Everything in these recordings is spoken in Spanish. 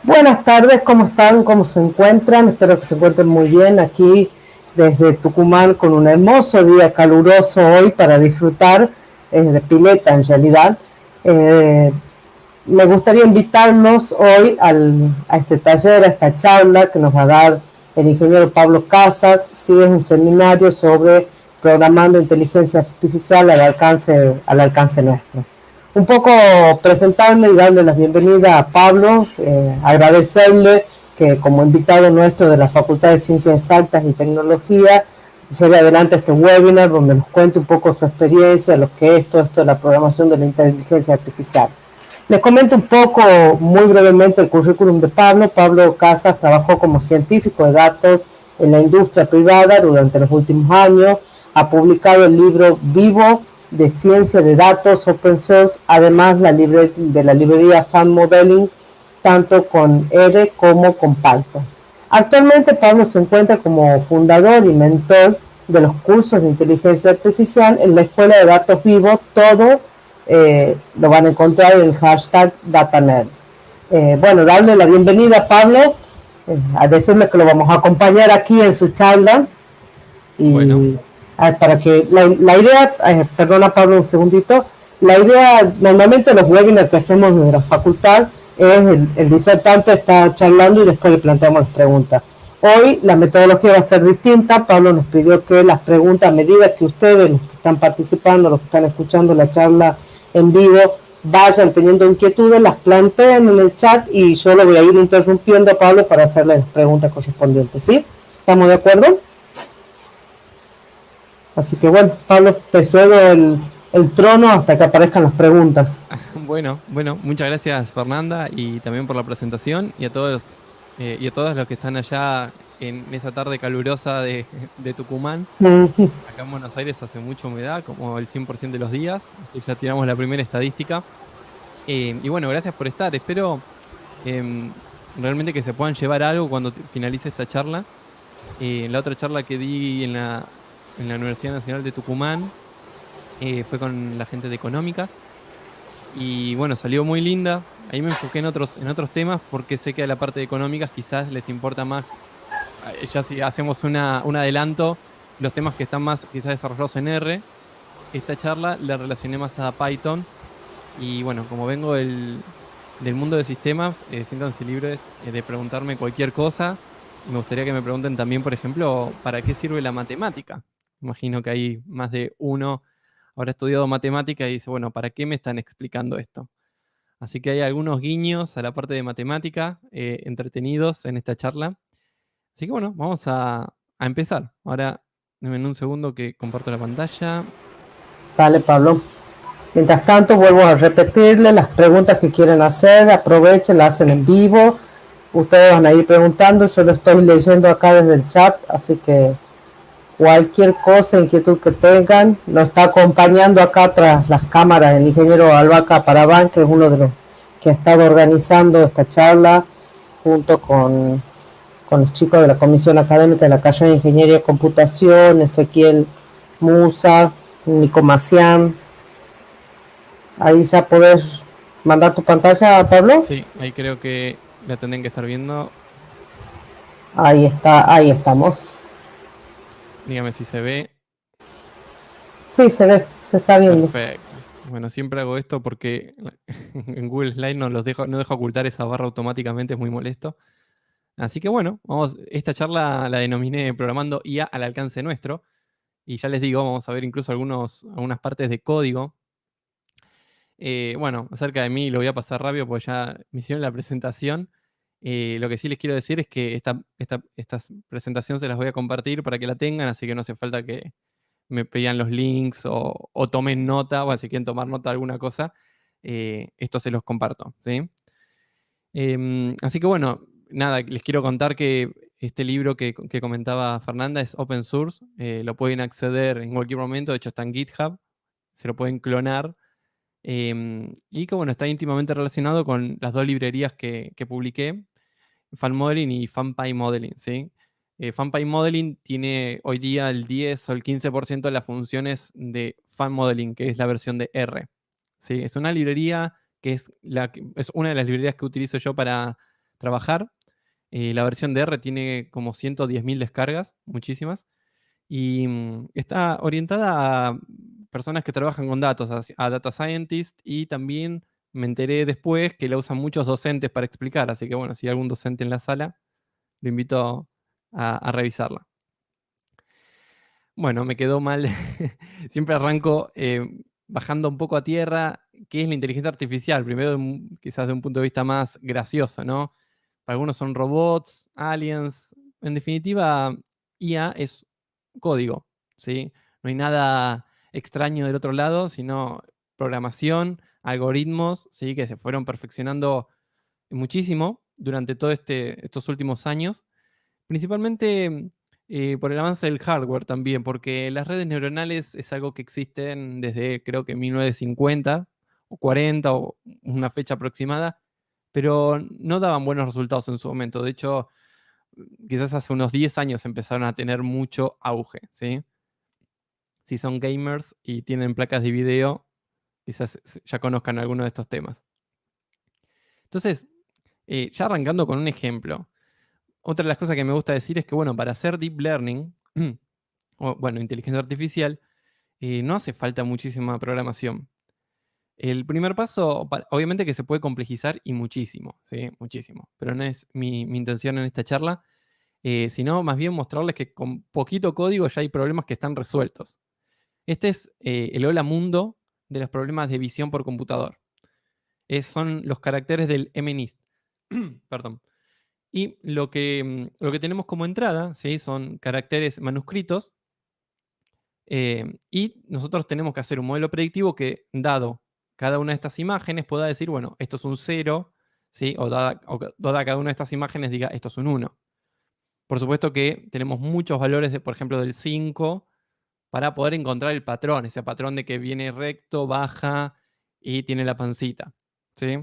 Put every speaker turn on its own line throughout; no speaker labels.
Buenas tardes, ¿cómo están? ¿Cómo se encuentran? Espero que se encuentren muy bien aquí desde Tucumán con un hermoso día caluroso hoy para disfrutar de pileta en realidad. Eh, Me gustaría invitarnos hoy a este taller, a esta charla que nos va a dar el ingeniero Pablo Casas. Sí, es un seminario sobre programando inteligencia artificial al alcance nuestro. Un poco presentarle y darle la bienvenida a Pablo, agradecerle que como invitado nuestro de la Facultad de Ciencias Exactas y Tecnología lleve adelante este webinar donde nos cuente un poco su experiencia, lo que es todo esto de la programación de la inteligencia artificial. Les comento un poco, muy brevemente, el currículum de Pablo. Pablo Casas trabajó como científico de datos en la industria privada durante los últimos años. Ha publicado el libro Vivo de Ciencia de Datos Open Source, además de la librería Fan Modeling, tanto con R como con Python. Actualmente Pablo se encuentra como fundador y mentor de los cursos de inteligencia artificial en la Escuela de Datos Vivo. Todo lo van a encontrar en el hashtag DataNet. Bueno, darle la bienvenida a Pablo, a decirle que lo vamos a acompañar aquí en su charla
Bueno,
y para que la idea, perdona Pablo un segundito, la idea normalmente los webinars que hacemos desde la facultad es el disertante está charlando y después le planteamos las preguntas. Hoy la metodología va a ser distinta. Pablo nos pidió que las preguntas, a medida que ustedes, los que están participando, los que están escuchando la charla en vivo, vayan teniendo inquietudes, las planteen en el chat y yo lo voy a ir interrumpiendo a Pablo para hacerle las preguntas correspondientes. ¿Sí? ¿Estamos de acuerdo? Así que bueno, Pablo, te cedo el trono hasta que aparezcan las preguntas.
bueno, muchas gracias Fernanda y también por la presentación y a todos y a todos los que están allá en esa tarde calurosa de Tucumán. Acá en Buenos Aires hace mucha humedad, como el 100% de los días, así ya tiramos la primera estadística. Y bueno, gracias por estar. Espero realmente que se puedan llevar algo cuando finalice esta charla. En la otra charla que di en la Universidad Nacional de Tucumán fue con la gente de Económicas. Y bueno, salió muy linda. Ahí me enfoqué en otros temas porque sé que a la parte de económicas quizás les importa más, ya si hacemos un adelanto, los temas que están más quizás desarrollados en R. Esta charla la relacioné más a Python. Y bueno, como vengo del mundo de sistemas, siéntanse libres de preguntarme cualquier cosa. Y me gustaría que me pregunten también, por ejemplo, ¿para qué sirve la matemática? Imagino que hay más de uno habrá estudiado matemática y dice, bueno, ¿para qué me están explicando esto? Así que hay algunos guiños a la parte de matemática entretenidos en esta charla. Así que bueno, vamos a empezar. Ahora, en un segundo que comparto la pantalla.
Sale, Pablo. Mientras tanto, vuelvo a repetirle las preguntas que quieren hacer. Aprovechen, las hacen en vivo. Ustedes van a ir preguntando. Yo lo estoy leyendo acá desde el chat. Así que cualquier cosa, inquietud que tengan, nos está acompañando acá tras las cámaras el ingeniero Albaca Paraván, que es uno de los que ha estado organizando esta charla junto con los chicos de la Comisión Académica de la Carrera de Ingeniería y Computación, Ezequiel Musa, Nico Macián. Ahí ya podés mandar tu pantalla, Pablo.
Sí, ahí creo que la tendrán que estar viendo.
Ahí está, ahí estamos.
Dígame si se ve.
Sí, se ve, se está viendo.
Perfecto. Bueno, siempre hago esto porque en Google Slide no deja ocultar esa barra automáticamente, es muy molesto. Así que bueno, esta charla la denominé Programando IA al alcance nuestro. Y ya les digo, vamos a ver incluso algunas partes de código. Bueno, acerca de mí lo voy a pasar rápido porque ya me hicieron la presentación. Lo que sí les quiero decir es que estas presentaciones se las voy a compartir para que la tengan, así que no hace falta que me pidan los links o tomen nota, o si quieren tomar nota de alguna cosa, esto se los comparto. ¿Sí? Así que bueno, nada, les quiero contar que este libro que comentaba Fernanda es open source, lo pueden acceder en cualquier momento, de hecho está en GitHub, se lo pueden clonar, y que bueno, está íntimamente relacionado con las dos librerías que publiqué, FunModeling y FunPy Modeling. ¿Sí? FunPy Modeling tiene hoy día el 10 o el 15% de las funciones de FunModeling, que es la versión de R. ¿Sí? Es una librería es una de las librerías que utilizo yo para trabajar. La versión de R tiene como 110.000 descargas, muchísimas, y está orientada a personas que trabajan con datos, a data scientists, y también me enteré después que la usan muchos docentes para explicar, así que bueno, si hay algún docente en la sala, lo invito a revisarla. Bueno, me quedó mal. Siempre arranco bajando un poco a tierra. ¿Qué es la inteligencia artificial? Primero, quizás de un punto de vista más gracioso, ¿no? Para algunos son robots, aliens. En definitiva, IA es código, ¿sí? No hay nada extraño del otro lado, sino programación, algoritmos, ¿sí? Que se fueron perfeccionando muchísimo durante todos estos últimos años. Principalmente por el avance del hardware también, porque las redes neuronales es algo que existen desde creo que 1950 o 40 o una fecha aproximada, pero no daban buenos resultados en su momento. De hecho, quizás hace unos 10 años empezaron a tener mucho auge, ¿sí? Si son gamers y tienen placas de video, quizás ya conozcan algunos de estos temas. Entonces, ya arrancando con un ejemplo, otra de las cosas que me gusta decir es que, bueno, para hacer deep learning, o bueno, inteligencia artificial, no hace falta muchísima programación. El primer paso, obviamente que se puede complejizar y muchísimo, ¿sí? Muchísimo. Pero no es mi intención en esta charla, sino más bien mostrarles que con poquito código ya hay problemas que están resueltos. Este es el hola mundo de los problemas de visión por computador. Son los caracteres del MNIST. Perdón. Y lo que tenemos como entrada, ¿sí? Son caracteres manuscritos. Y nosotros tenemos que hacer un modelo predictivo que, dado cada una de estas imágenes, pueda decir, bueno, esto es un 0, ¿sí? Dada cada una de estas imágenes, diga, esto es un 1. Por supuesto que tenemos muchos valores, por ejemplo, del 5, para poder encontrar el patrón, ese patrón de que viene recto, baja y tiene la pancita, ¿sí?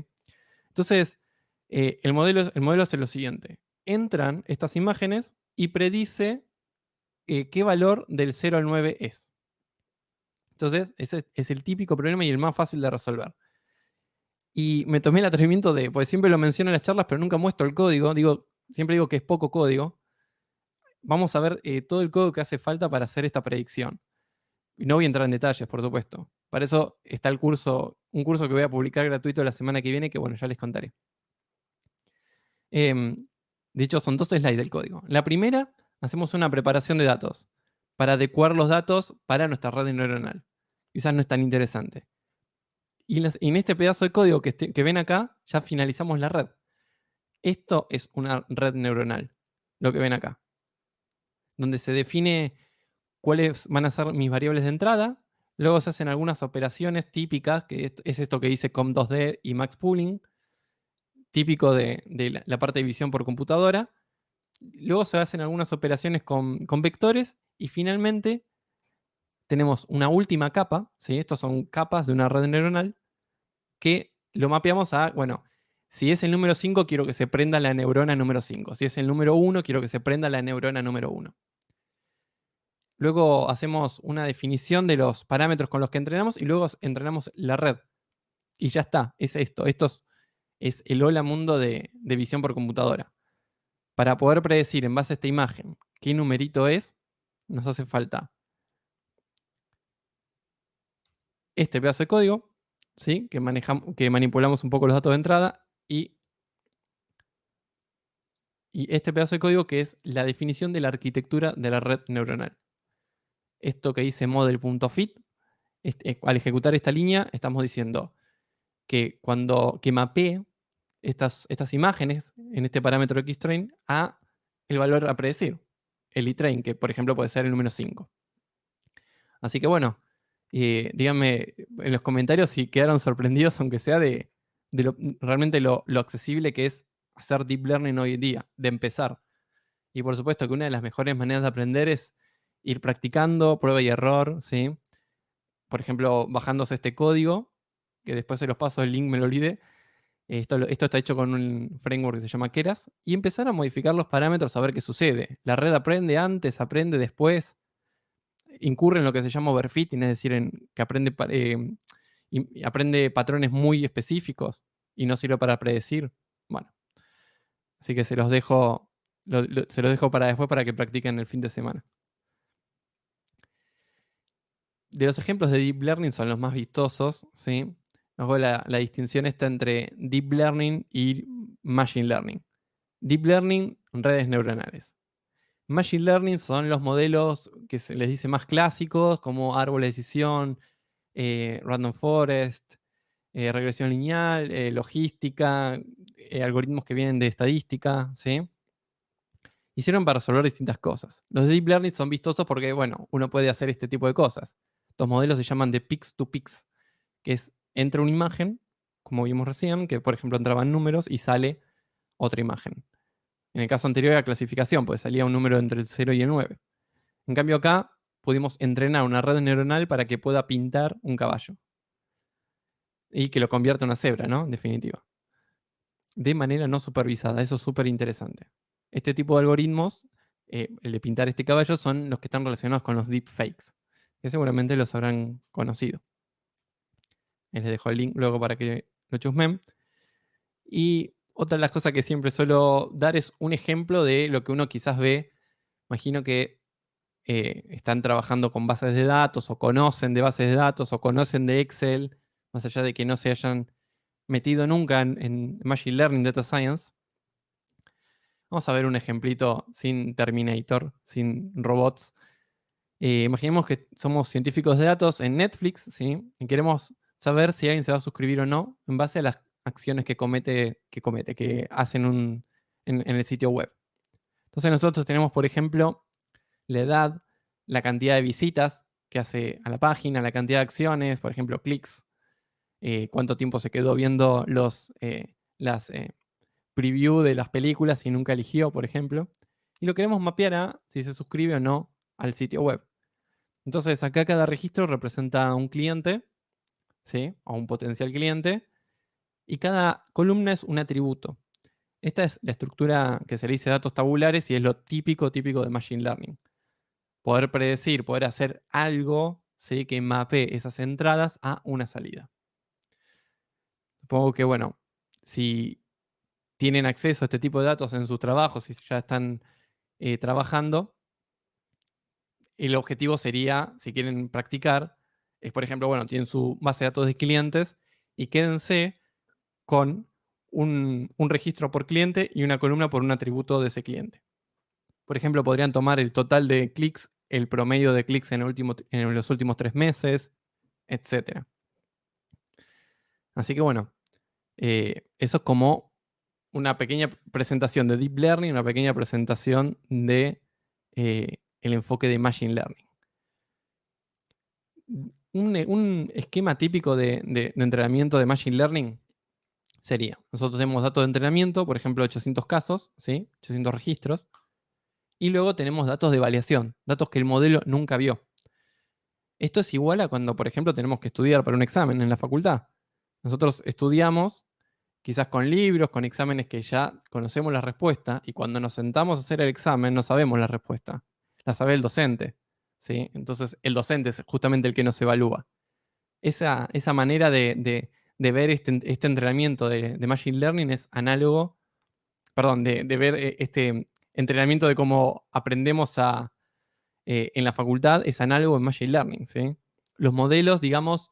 Entonces, el modelo hace lo siguiente. Entran estas imágenes y predice qué valor del 0 al 9 es. Entonces, ese es el típico problema y el más fácil de resolver. Y me tomé el atrevimiento pues siempre lo menciono en las charlas, pero nunca muestro el código. Siempre digo que es poco código. Vamos a ver todo el código que hace falta para hacer esta predicción. Y no voy a entrar en detalles, por supuesto. Para eso está un curso que voy a publicar gratuito la semana que viene, que bueno, ya les contaré. De hecho, son 2 slides del código. La primera, hacemos una preparación de datos para adecuar los datos para nuestra red neuronal. Quizás no es tan interesante. Y en este pedazo de código que ven acá, ya finalizamos la red. Esto es una red neuronal, lo que ven acá, donde se define cuáles van a ser mis variables de entrada. Luego se hacen algunas operaciones típicas, que es esto que dice com2D y max pooling, típico de la parte de visión por computadora. Luego se hacen algunas operaciones con vectores y finalmente tenemos una última capa, ¿sí? Estos son capas de una red neuronal que lo mapeamos a, bueno, si es el número 5, quiero que se prenda la neurona número 5. Si es el número 1, quiero que se prenda la neurona número 1. Luego hacemos una definición de los parámetros con los que entrenamos y luego entrenamos la red. Y ya está, es esto. Esto es el hola mundo de visión por computadora. Para poder predecir en base a esta imagen qué numerito es, nos hace falta este pedazo de código, ¿sí? que manipulamos un poco los datos de entrada, y este pedazo de código que es la definición de la arquitectura de la red neuronal. Esto que dice model.fit, al ejecutar esta línea, estamos diciendo que que mapee estas imágenes en este parámetro xtrain a el valor a predecir, el itrain, que por ejemplo puede ser el número 5. Así que bueno, díganme en los comentarios si quedaron sorprendidos, aunque sea de realmente lo accesible que es hacer deep learning hoy en día, de empezar. Y por supuesto que una de las mejores maneras de aprender es ir practicando, prueba y error, ¿sí? Por ejemplo, bajándose este código, que después se los paso el link, me lo olvidé. Esto está hecho con un framework que se llama Keras, y empezar a modificar los parámetros a ver qué sucede. La red aprende antes, aprende después, incurre en lo que se llama overfitting, es decir, que aprende patrones muy específicos y no sirve para predecir. Bueno, Así que se los dejo para después para que practiquen el fin de semana. De los ejemplos de Deep Learning son los más vistosos, ¿sí? Luego la distinción está entre Deep Learning y Machine Learning. Deep Learning, redes neuronales. Machine Learning son los modelos que se les dice más clásicos, como árbol de decisión, random forest, regresión lineal, logística, algoritmos que vienen de estadística, ¿sí? Hicieron para resolver distintas cosas. Los Deep Learning son vistosos porque, bueno, uno puede hacer este tipo de cosas. Estos modelos se llaman de pix to pix, que es entra una imagen, como vimos recién, que por ejemplo entraban números y sale otra imagen. En el caso anterior era clasificación, pues salía un número entre el 0 y el 9. En cambio acá pudimos entrenar una red neuronal para que pueda pintar un caballo. Y que lo convierta en una cebra, ¿no? En definitiva. De manera no supervisada, eso es súper interesante. Este tipo de algoritmos, el de pintar este caballo, son los que están relacionados con los deepfakes, que seguramente los habrán conocido. Les dejo el link luego para que lo chusmen. Y otra de las cosas que siempre suelo dar es un ejemplo de lo que uno quizás ve. Imagino que están trabajando con bases de datos o conocen de bases de datos o conocen de Excel, más allá de que no se hayan metido nunca en Machine Learning, Data Science. Vamos a ver un ejemplito sin Terminator, sin robots. Imaginemos que somos científicos de datos en Netflix, ¿sí? Y queremos saber si alguien se va a suscribir o no en base a las acciones que hacen en el sitio web. Entonces nosotros tenemos, por ejemplo, la edad, la cantidad de visitas que hace a la página, la cantidad de acciones, por ejemplo, clics, cuánto tiempo se quedó viendo las preview de las películas y nunca eligió, por ejemplo. Y lo queremos mapear a si se suscribe o no al sitio web. Entonces acá cada registro representa a un cliente, ¿sí? O un potencial cliente, y cada columna es un atributo. Esta es la estructura que se le dice datos tabulares y es lo típico de Machine Learning. Poder predecir, poder hacer algo, ¿sí? Que mapee esas entradas a una salida. Supongo que, bueno, si tienen acceso a este tipo de datos en sus trabajos, si ya están trabajando, el objetivo sería, si quieren practicar, es, por ejemplo, bueno, tienen su base de datos de clientes y quédense con un registro por cliente y una columna por un atributo de ese cliente. Por ejemplo, podrían tomar el total de clics, el promedio de clics en los últimos 3 meses, etc. Así que bueno, eso es como una pequeña presentación de Deep Learning, una pequeña presentación de el enfoque de Machine Learning. Un esquema típico de entrenamiento de Machine Learning sería, nosotros tenemos datos de entrenamiento, por ejemplo, 800 casos, ¿sí? 800 registros, y luego tenemos datos de validación, datos que el modelo nunca vio. Esto es igual a cuando, por ejemplo, tenemos que estudiar para un examen en la facultad. Nosotros estudiamos quizás con libros, con exámenes que ya conocemos la respuesta, y cuando nos sentamos a hacer el examen no sabemos la respuesta, la sabe el docente, ¿sí? Entonces el docente es justamente el que nos evalúa. Esa manera de ver este entrenamiento de Machine Learning es análogo, perdón, de ver este entrenamiento de cómo aprendemos en la facultad es análogo en Machine Learning, ¿sí? Los modelos, digamos,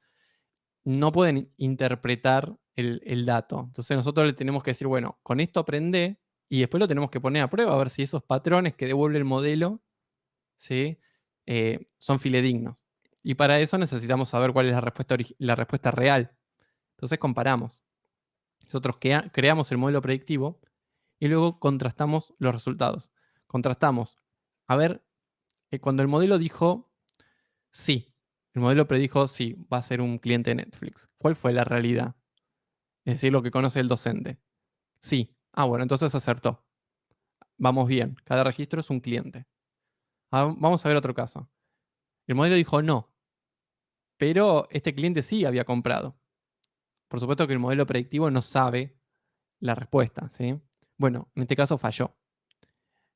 no pueden interpretar el dato. Entonces nosotros le tenemos que decir, bueno, con esto aprende y después lo tenemos que poner a prueba a ver si esos patrones que devuelve el modelo, ¿sí? Son fidedignos. Y para eso necesitamos saber cuál es la respuesta real. Entonces comparamos. Nosotros creamos el modelo predictivo y luego contrastamos los resultados. Contrastamos. A ver, cuando el modelo dijo sí, el modelo predijo sí, va a ser un cliente de Netflix. ¿Cuál fue la realidad? Es decir, lo que conoce el docente. Sí. Ah, bueno, entonces acertó. Vamos bien. Cada registro es un cliente. Vamos a ver otro caso. El modelo dijo no, pero este cliente sí había comprado. Por supuesto que el modelo predictivo no sabe la respuesta, ¿sí? Bueno, en este caso falló.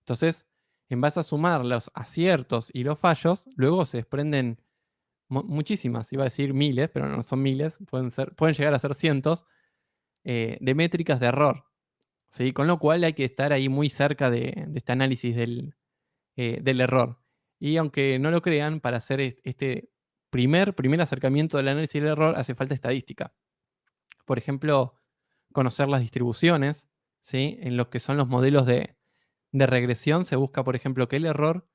Entonces, en base a sumar los aciertos y los fallos, luego se desprenden muchísimas, iba a decir miles, pero no son miles, pueden llegar a ser cientos de métricas de error. ¿sí? Con lo cual hay que estar ahí muy cerca de este análisis del error. Y aunque no lo crean, para hacer este primer acercamiento del análisis del error hace falta estadística. Por ejemplo, conocer las distribuciones, ¿sí? En los que son los modelos de regresión se busca, por ejemplo, que el error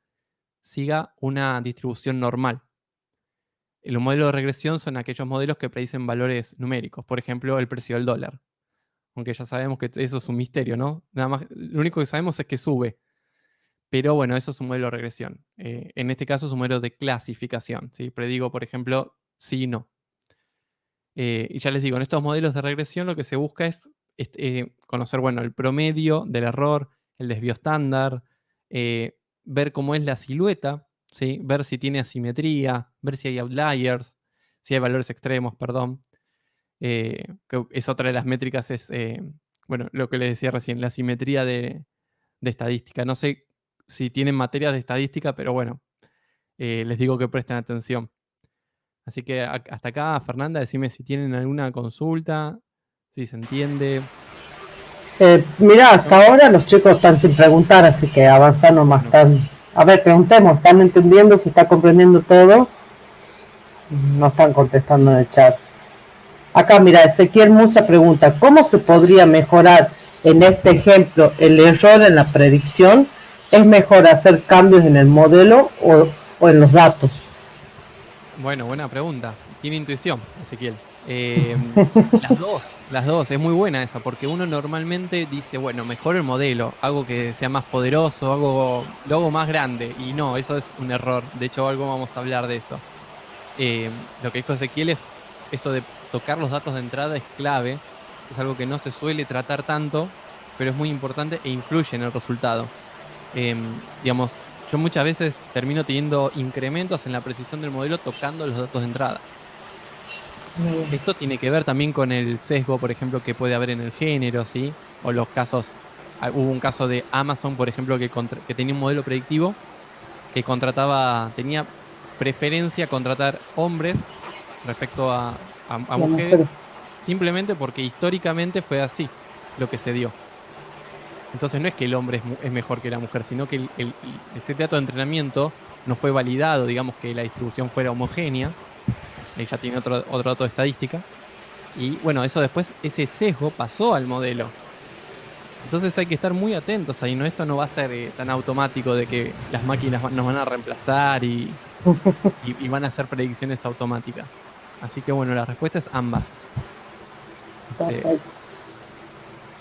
siga una distribución normal. Los modelos de regresión son aquellos modelos que predicen valores numéricos, por ejemplo, el precio del dólar. Aunque ya sabemos que eso es un misterio, ¿no? Nada más, lo único que sabemos es que sube. Pero bueno, eso es un modelo de regresión. En este caso es un modelo de clasificación. ¿Sí? Predigo, por ejemplo, sí y no. Y ya les digo, en estos modelos de regresión lo que se busca es conocer, bueno, el promedio del error, el desvío estándar, ver cómo es la silueta, ¿sí? Ver si tiene asimetría, ver si hay outliers, si hay valores extremos, perdón. Que es otra de las métricas, es, bueno, lo que les decía recién, la simetría de estadística. No sé si tienen materias de estadística, pero bueno, les digo que presten atención. Así que hasta acá, Fernanda, decime si tienen alguna consulta, si se entiende.
Mira, hasta ahora los chicos están sin preguntar, así que avanzar nomás.
Bueno,
A ver, preguntemos, ¿están entendiendo? ¿Se está comprendiendo todo? No están contestando en el chat. Acá, mira, Ezequiel Musa pregunta, ¿cómo se podría mejorar en este ejemplo el error en la predicción? ¿Es mejor hacer cambios en el modelo o en los datos?
bueno, buena pregunta. Tiene intuición, Ezequiel. Las dos, es muy buena esa, porque uno normalmente dice, bueno, mejor el modelo, hago que sea más poderoso, lo hago más grande, y no, eso es un error. De hecho, algo vamos a hablar de eso. Lo que dijo Ezequiel es eso de tocar los datos de entrada es clave, es algo que no se suele tratar tanto, pero es muy importante e influye en el resultado. Digamos, yo muchas veces termino teniendo incrementos en la precisión del modelo tocando los datos de entrada. Esto tiene que ver también con el sesgo, por ejemplo, que puede haber en el género, ¿sí? O los casos, hubo un caso de Amazon, por ejemplo, que tenía un modelo predictivo que tenía preferencia a contratar hombres respecto a
La
mujeres,
mujer.
simplemente porque históricamente fue así lo que se dio. Entonces no es que el hombre es mejor que la mujer, sino que ese dato de entrenamiento no fue validado, digamos que la distribución fuera homogénea. Ella tiene otro dato de estadística. Y bueno, eso después, ese sesgo pasó al modelo. Entonces hay que estar muy atentos ahí, ¿no? Esto no va a ser tan automático de que las máquinas nos van a reemplazar y van a hacer predicciones automáticas. Así que bueno, la respuesta es ambas. Este,
Perfecto.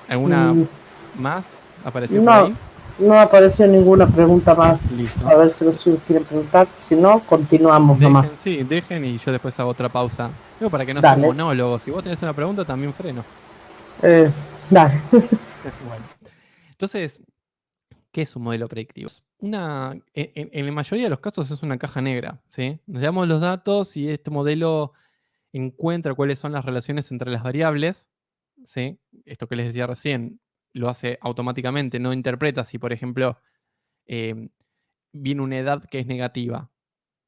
¿Alguna
Mm,
más apareció por
No,
ahí?
no apareció ninguna pregunta más. A
Listo.
ver si los chicos quieren preguntar. Si no, continuamos nomás.
Dejen, sí, dejen y yo después hago otra pausa. Digo, para que no sea un
Dale.
monólogo. Si vos tenés una pregunta, también freno.
Eh, dale.
Bueno. Entonces, ¿qué es un modelo predictivo? En la mayoría de los casos es una caja negra, ¿sí? Nos damos los datos y este modelo encuentra cuáles son las relaciones entre las variables, ¿sí? Esto que les decía recién, lo hace automáticamente, no interpreta si, por ejemplo, eh, viene una edad que es negativa.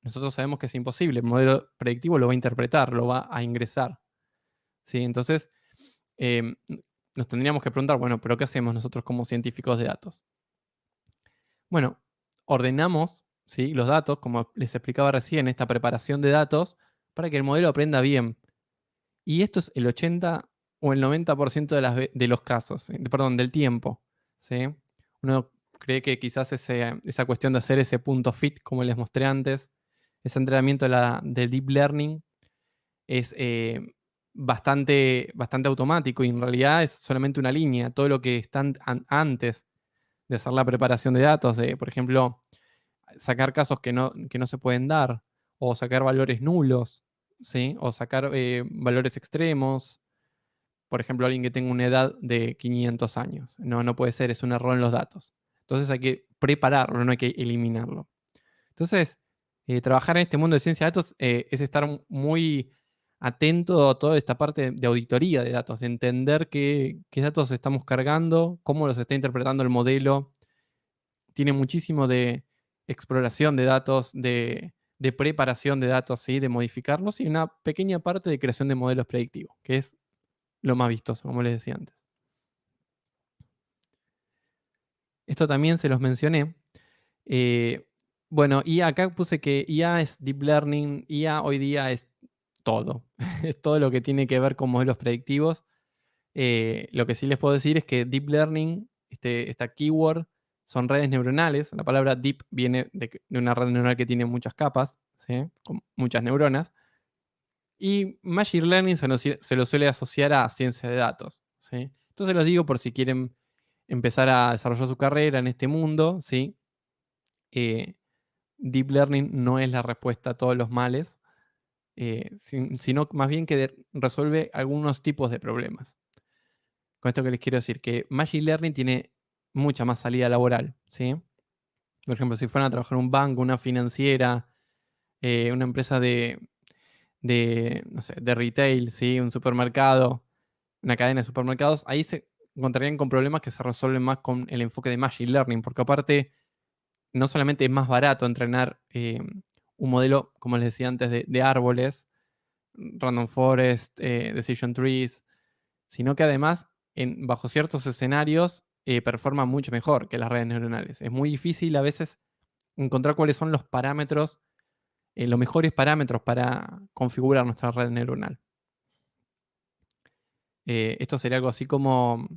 Nosotros sabemos que es imposible, el modelo predictivo lo va a interpretar, lo va a ingresar, ¿sí? Entonces, eh, nos tendríamos que preguntar, bueno, pero ¿qué hacemos nosotros como científicos de datos? Bueno, ordenamos, ¿sí? Los datos, como les explicaba recién, esta preparación de datos, para que el modelo aprenda bien. Y esto es el 80 o el 90% de los casos, perdón, del tiempo, ¿sí? Uno cree que quizás esa cuestión de hacer ese punto fit, como les mostré antes, ese entrenamiento del deep learning, es bastante automático y en realidad es solamente una línea. Todo lo que está antes de hacer la preparación de datos, de, por ejemplo, sacar casos que no se pueden dar, o sacar valores nulos, ¿sí? O sacar valores extremos. Por ejemplo, alguien que tenga una edad de 500 años. No, no puede ser, es un error en los datos. Entonces hay que prepararlo, no hay que eliminarlo. Entonces, trabajar en este mundo de ciencia de datos es estar muy atento a toda esta parte de auditoría de datos, de entender qué datos estamos cargando, cómo los está interpretando el modelo. Tiene muchísimo de exploración de datos, de preparación de datos, ¿sí? De modificarlos y una pequeña parte de creación de modelos predictivos, que es lo más vistoso, como les decía antes. Esto también se los mencioné. Bueno, IA acá puse que IA es Deep Learning, IA hoy día es todo. Es todo lo que tiene que ver con modelos predictivos. Lo que sí les puedo decir es que Deep Learning, esta keyword, son redes neuronales. La palabra deep viene de una red neuronal que tiene muchas capas, ¿sí? Con muchas neuronas. Y Machine Learning se lo suele asociar a ciencia de datos, ¿sí? Entonces los digo por si quieren empezar a desarrollar su carrera en este mundo, ¿sí? Eh, Deep Learning no es la respuesta a todos los males, sino más bien que resuelve algunos tipos de problemas. Con esto que les quiero decir, que Machine Learning tiene mucha más salida laboral, ¿sí? Por ejemplo, si fueran a trabajar en un banco, una financiera, una empresa no sé, de retail, ¿sí? Un supermercado, una cadena de supermercados, ahí se encontrarían con problemas que se resuelven más con el enfoque de Machine Learning, porque aparte no solamente es más barato entrenar un modelo, como les decía antes, de árboles, random forest, decision trees, sino que además, bajo ciertos escenarios, performa mucho mejor que las redes neuronales. Es muy difícil a veces encontrar cuáles son los parámetros, los mejores parámetros para configurar nuestra red neuronal. Esto sería algo así como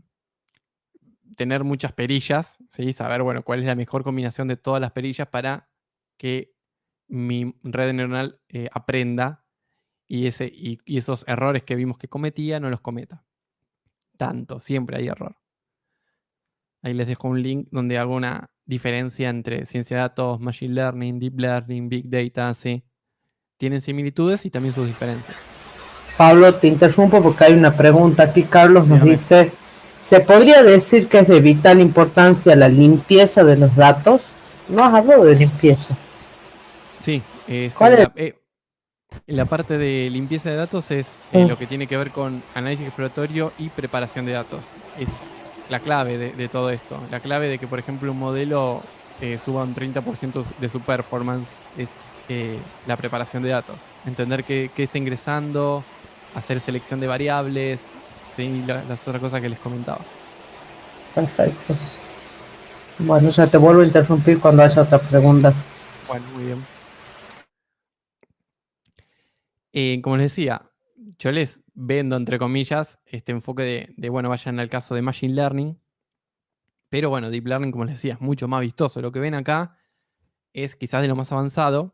tener muchas perillas, ¿sí? Saber, bueno, cuál es la mejor combinación de todas las perillas para que mi red neuronal aprenda y esos errores que vimos que cometía no los cometa. Tanto, siempre hay error. Ahí les dejo un link donde hago una diferencia entre ciencia de datos, machine learning, deep learning, big data, ¿sí? Tienen similitudes y también sus diferencias.
Pablo, te interrumpo porque hay una pregunta aquí. Carlos nos
Dígame.
dice, ¿se podría decir que es de vital importancia la limpieza de los datos? No has hablado de limpieza.
Sí,
¿Cuál es?
la parte de limpieza de datos es
Mm.
lo que tiene que ver con análisis exploratorio y preparación de datos. Es la clave de todo esto. La clave de que, por ejemplo, un modelo suba un 30% de su performance es la preparación de datos. Entender qué está ingresando, hacer selección de variables, ¿sí? Las otras cosas que les comentaba.
Perfecto. Bueno, ya te vuelvo a interrumpir cuando haya otra pregunta.
Bueno, muy bien. Como les decía, yo les vendo, entre comillas, este enfoque bueno, vayan al caso de Machine Learning. Pero bueno, Deep Learning, como les decía, es mucho más vistoso. Lo que ven acá es quizás de lo más avanzado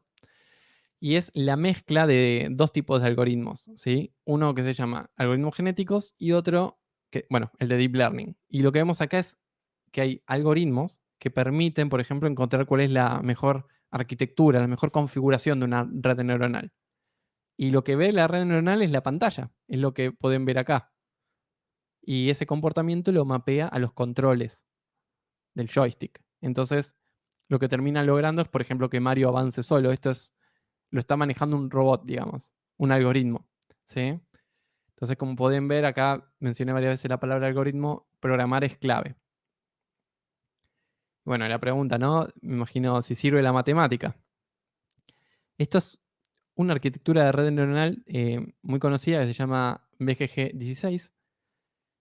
y es la mezcla de dos tipos de algoritmos, ¿sí? Uno que se llama algoritmos genéticos y otro, que, bueno, el de Deep Learning. Y lo que vemos acá es que hay algoritmos que permiten, por ejemplo, encontrar cuál es la mejor arquitectura, la mejor configuración de una red neuronal. Y lo que ve la red neuronal es la pantalla, es lo que pueden ver acá. Y ese comportamiento lo mapea a los controles del joystick. Entonces, lo que termina logrando es, por ejemplo, que Mario avance solo. Lo está manejando un robot, digamos, un algoritmo. ¿Sí? Entonces, como pueden ver, acá mencioné varias veces la palabra algoritmo, programar es clave. Bueno, la pregunta, ¿no? Me imagino si sirve la matemática. Esto es una arquitectura de red neuronal muy conocida que se llama BGG16.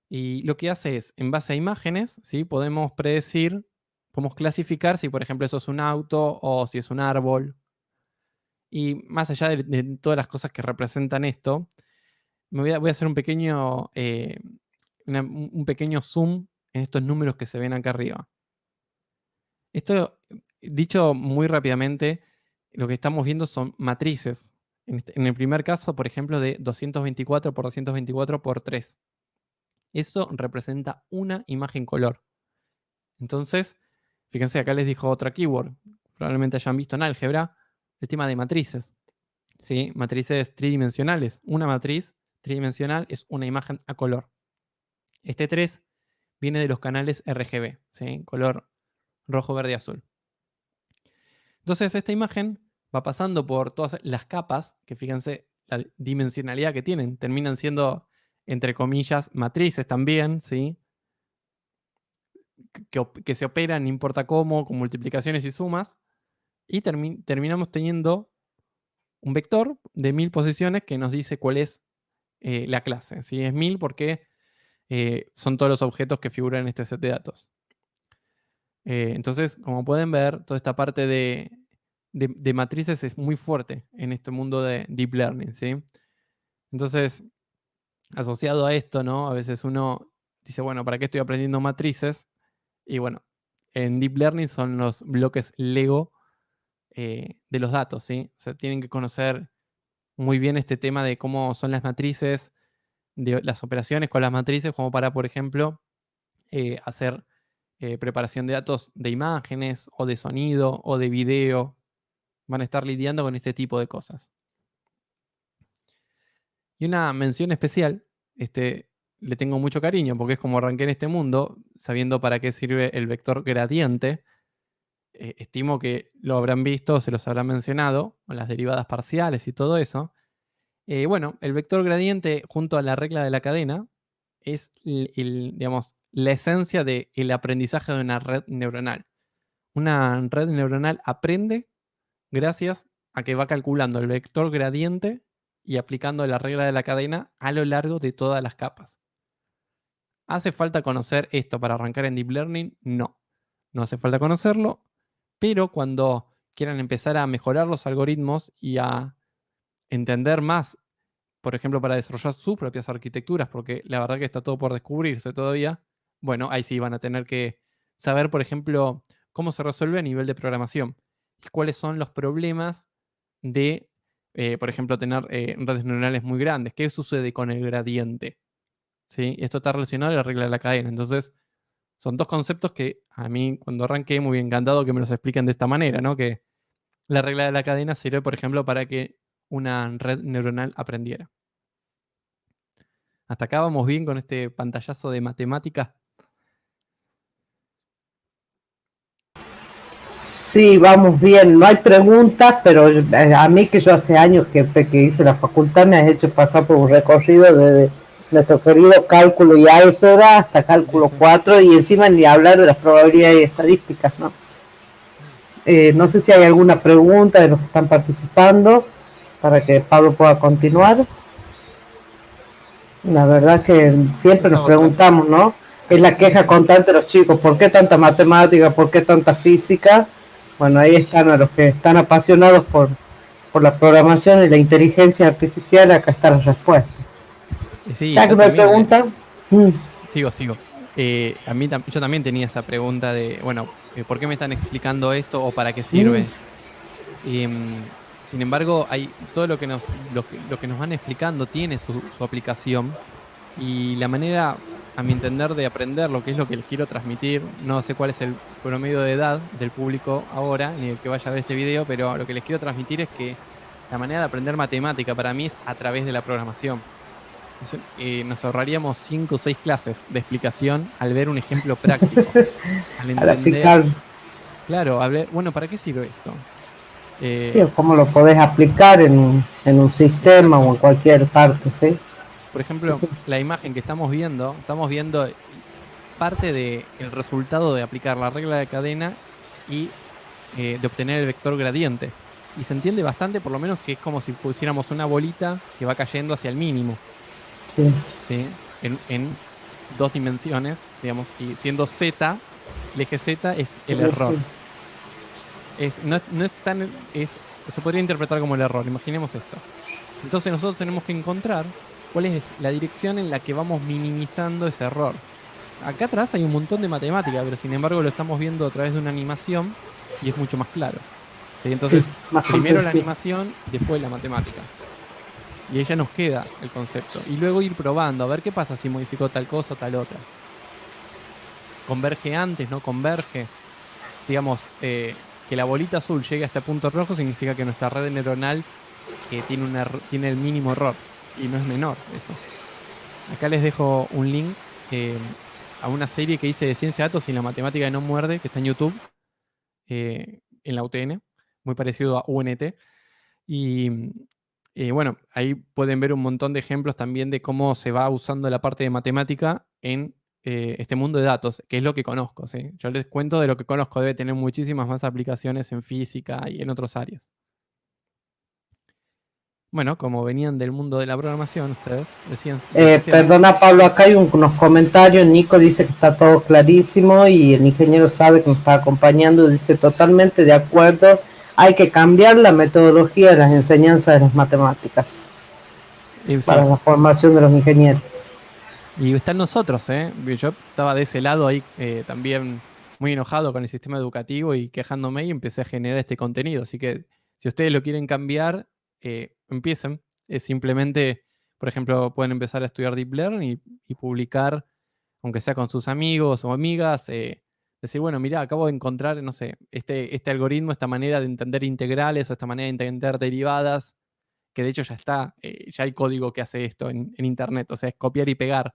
Y lo que hace es, en base a imágenes, ¿sí? Podemos predecir, podemos clasificar si, por ejemplo, eso es un auto o si es un árbol. Y más allá de todas las cosas que representan esto, voy a hacer un pequeño, un pequeño zoom en estos números que se ven acá arriba. Esto, dicho muy rápidamente, lo que estamos viendo son matrices. En el primer caso, por ejemplo, de 224 por 224 por 3. Eso representa una imagen color. Entonces, fíjense, acá les dijo otra keyword. Probablemente hayan visto en álgebra el tema de matrices. ¿Sí? Matrices tridimensionales. Una matriz tridimensional es una imagen a color. Este 3 viene de los canales RGB, ¿sí? Color rojo, verde, azul. Entonces, esta imagen va pasando por todas las capas, que fíjense la dimensionalidad que tienen. Terminan siendo, entre comillas, matrices también, ¿sí? Que se operan, no importa cómo, con multiplicaciones y sumas, y terminamos teniendo un vector de 1000 posiciones que nos dice cuál es la clase. ¿Sí? Es 1000 porque son todos los objetos que figuran en este set de datos. Entonces, como pueden ver, toda esta parte de matrices es muy fuerte en este mundo de Deep Learning, ¿sí? Entonces, asociado a esto, ¿no? A veces uno dice, bueno, ¿para qué estoy aprendiendo matrices? Y bueno, en Deep Learning son los bloques Lego de los datos, ¿sí? O sea, tienen que conocer muy bien este tema de cómo son las matrices, de las operaciones con las matrices, como para, por ejemplo, hacer preparación de datos de imágenes o de sonido o de video. Van a estar lidiando con este tipo de cosas. Y una mención especial, le tengo mucho cariño porque es como arranqué en este mundo, sabiendo para qué sirve el vector gradiente. Estimo que lo habrán visto, se los habrán mencionado, con las derivadas parciales y todo eso. Bueno, el vector gradiente junto a la regla de la cadena es digamos, la esencia del aprendizaje de una red neuronal. Una red neuronal aprende gracias a que va calculando el vector gradiente y aplicando la regla de la cadena a lo largo de todas las capas. ¿Hace falta conocer esto para arrancar en Deep Learning? No, no hace falta conocerlo, pero cuando quieran empezar a mejorar los algoritmos y a entender más, por ejemplo, para desarrollar sus propias arquitecturas, porque la verdad que está todo por descubrirse todavía, bueno, ahí sí van a tener que saber, por ejemplo, cómo se resuelve a nivel de programación y cuáles son los problemas de, por ejemplo, tener redes neuronales muy grandes. ¿Qué sucede con el gradiente? ¿Sí? Esto está relacionado a la regla de la cadena. Entonces, son dos conceptos que a mí, cuando arranqué, muy encantado que me los expliquen de esta manera, ¿no? Que la regla de la cadena sirve, por ejemplo, para que una red neuronal aprendiera. Hasta acá vamos bien con este pantallazo de matemáticas.
Sí, vamos bien, no hay preguntas, pero a mí que yo hace años que hice la facultad me has hecho pasar por un recorrido desde nuestro querido cálculo y álgebra hasta
Sí,
cálculo
sí.
4 y encima ni hablar de las probabilidades y estadísticas, ¿no? No sé si hay alguna pregunta de los que están participando para que Pablo pueda continuar. La verdad que siempre nos
Esa otra.
preguntamos, ¿no? Es la queja constante de los chicos, ¿por qué tanta matemática? ¿Por qué tanta física? Bueno, ahí están a los que están apasionados por la programación y la inteligencia artificial, acá está la respuesta.
Sí,
Ya que
yo
me
también,
preguntan,
sigo. Yo también tenía esa pregunta de, bueno, ¿por qué me están explicando esto o para qué sirve? Sin embargo, hay todo lo que nos van explicando tiene su aplicación y la manera, a mi entender, de aprender lo que es lo que les quiero transmitir, no sé cuál es el promedio de edad del público ahora, ni el que vaya a ver este video, pero lo que les quiero transmitir es que la manera de aprender matemática para mí es a través de la programación. Nos ahorraríamos 5 o 6 clases de explicación al ver un ejemplo práctico, al
al
entender,
aplicar,
claro, al ver, bueno, ¿para qué sirve esto?
sí,
Eh,
cómo lo podés aplicar en un sistema o
exacto.
en cualquier parte, ¿sí?
Por
Sí,
ejemplo,
sí.
la imagen que estamos viendo parte del resultado de aplicar la regla de cadena y de obtener el vector gradiente. Y se entiende bastante, por lo menos, que es como si pusiéramos una bolita que va cayendo hacia el mínimo,
Sí.
¿sí? En dos dimensiones, digamos, y siendo Z, el eje Z es el error. No es tan, se podría interpretar como el error, imaginemos esto. Entonces nosotros tenemos que encontrar cuál es la dirección en la que vamos minimizando ese error. Acá atrás hay un montón de matemática, pero sin embargo lo estamos viendo a través de una animación y es mucho más claro. ¿Sí?
Sí,
Entonces,
más
primero la
comprensivo.
animación, después la matemática. Y ahí ya nos queda el concepto. Y luego ir probando, a ver qué pasa si modificó tal cosa o tal otra. Converge antes, no converge. Digamos, que la bolita azul llegue a este punto rojo significa que nuestra red neuronal tiene, tiene el mínimo error. Y no es menor eso. Acá les dejo un link a una serie que hice de ciencia de datos y la matemática no muerde, que está en YouTube, en la UTN, muy parecido a UNT. Y bueno, ahí pueden ver un montón de ejemplos también de cómo se va usando la parte de matemática en este mundo de datos, que es lo que conozco. ¿Sí? Yo les cuento de lo que conozco, debe tener muchísimas más aplicaciones en física y en otras áreas. Bueno, como venían del mundo de la programación, ustedes decían de sistemas.
Perdona, Pablo, acá hay unos comentarios. Nico dice que está todo clarísimo y el ingeniero sabe que nos está acompañando. Dice totalmente de acuerdo. Hay que cambiar la metodología de las enseñanzas de las matemáticas para
Sí,
la formación de los ingenieros.
y están nosotros, ¿eh? Yo estaba de ese lado ahí también muy enojado con el sistema educativo y quejándome y empecé a generar este contenido. Así que si ustedes lo quieren cambiar, empiecen. Es simplemente, por ejemplo, pueden empezar a estudiar Deep Learning y publicar, aunque sea con sus amigos o amigas, decir, bueno, mira, acabo de encontrar, no sé, este algoritmo, esta manera de entender integrales o esta manera de entender derivadas, que de hecho ya está, ya hay código que hace esto en Internet, o sea, es copiar y pegar.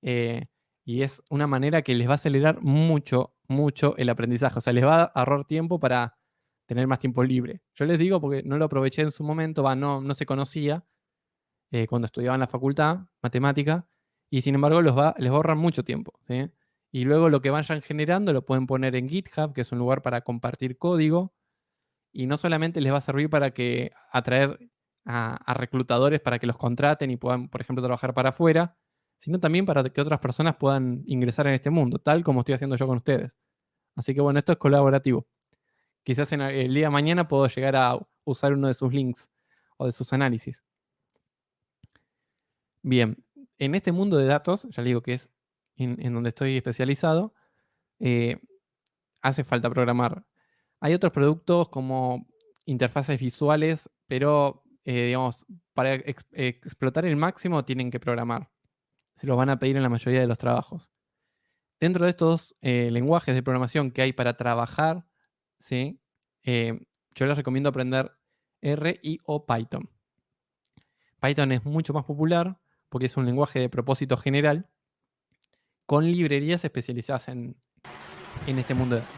eh, y es una manera que les va a acelerar mucho, mucho el aprendizaje. O sea, les va a ahorrar tiempo para tener más tiempo libre. Yo les digo porque no lo aproveché en su momento, no se conocía cuando estudiaba en la facultad, matemática, y sin embargo les va a ahorrar mucho tiempo. ¿Sí? Y luego lo que vayan generando lo pueden poner en GitHub, que es un lugar para compartir código, y no solamente les va a servir para que atraer a reclutadores para que los contraten y puedan, por ejemplo, trabajar para afuera, sino también para que otras personas puedan ingresar en este mundo, tal como estoy haciendo yo con ustedes. Así que bueno, esto es colaborativo. Quizás en el día de mañana puedo llegar a usar uno de sus links o de sus análisis. Bien, en este mundo de datos, ya le digo que es en donde estoy especializado, eh, hace falta programar. Hay otros productos como interfaces visuales, pero digamos, para explotar el máximo tienen que programar. Se los van a pedir en la mayoría de los trabajos. Dentro de estos lenguajes de programación que hay para trabajar, ¿sí? Eh, yo les recomiendo aprender R y o Python. Python es mucho más popular porque es un lenguaje de propósito general con librerías especializadas en este mundo de datos.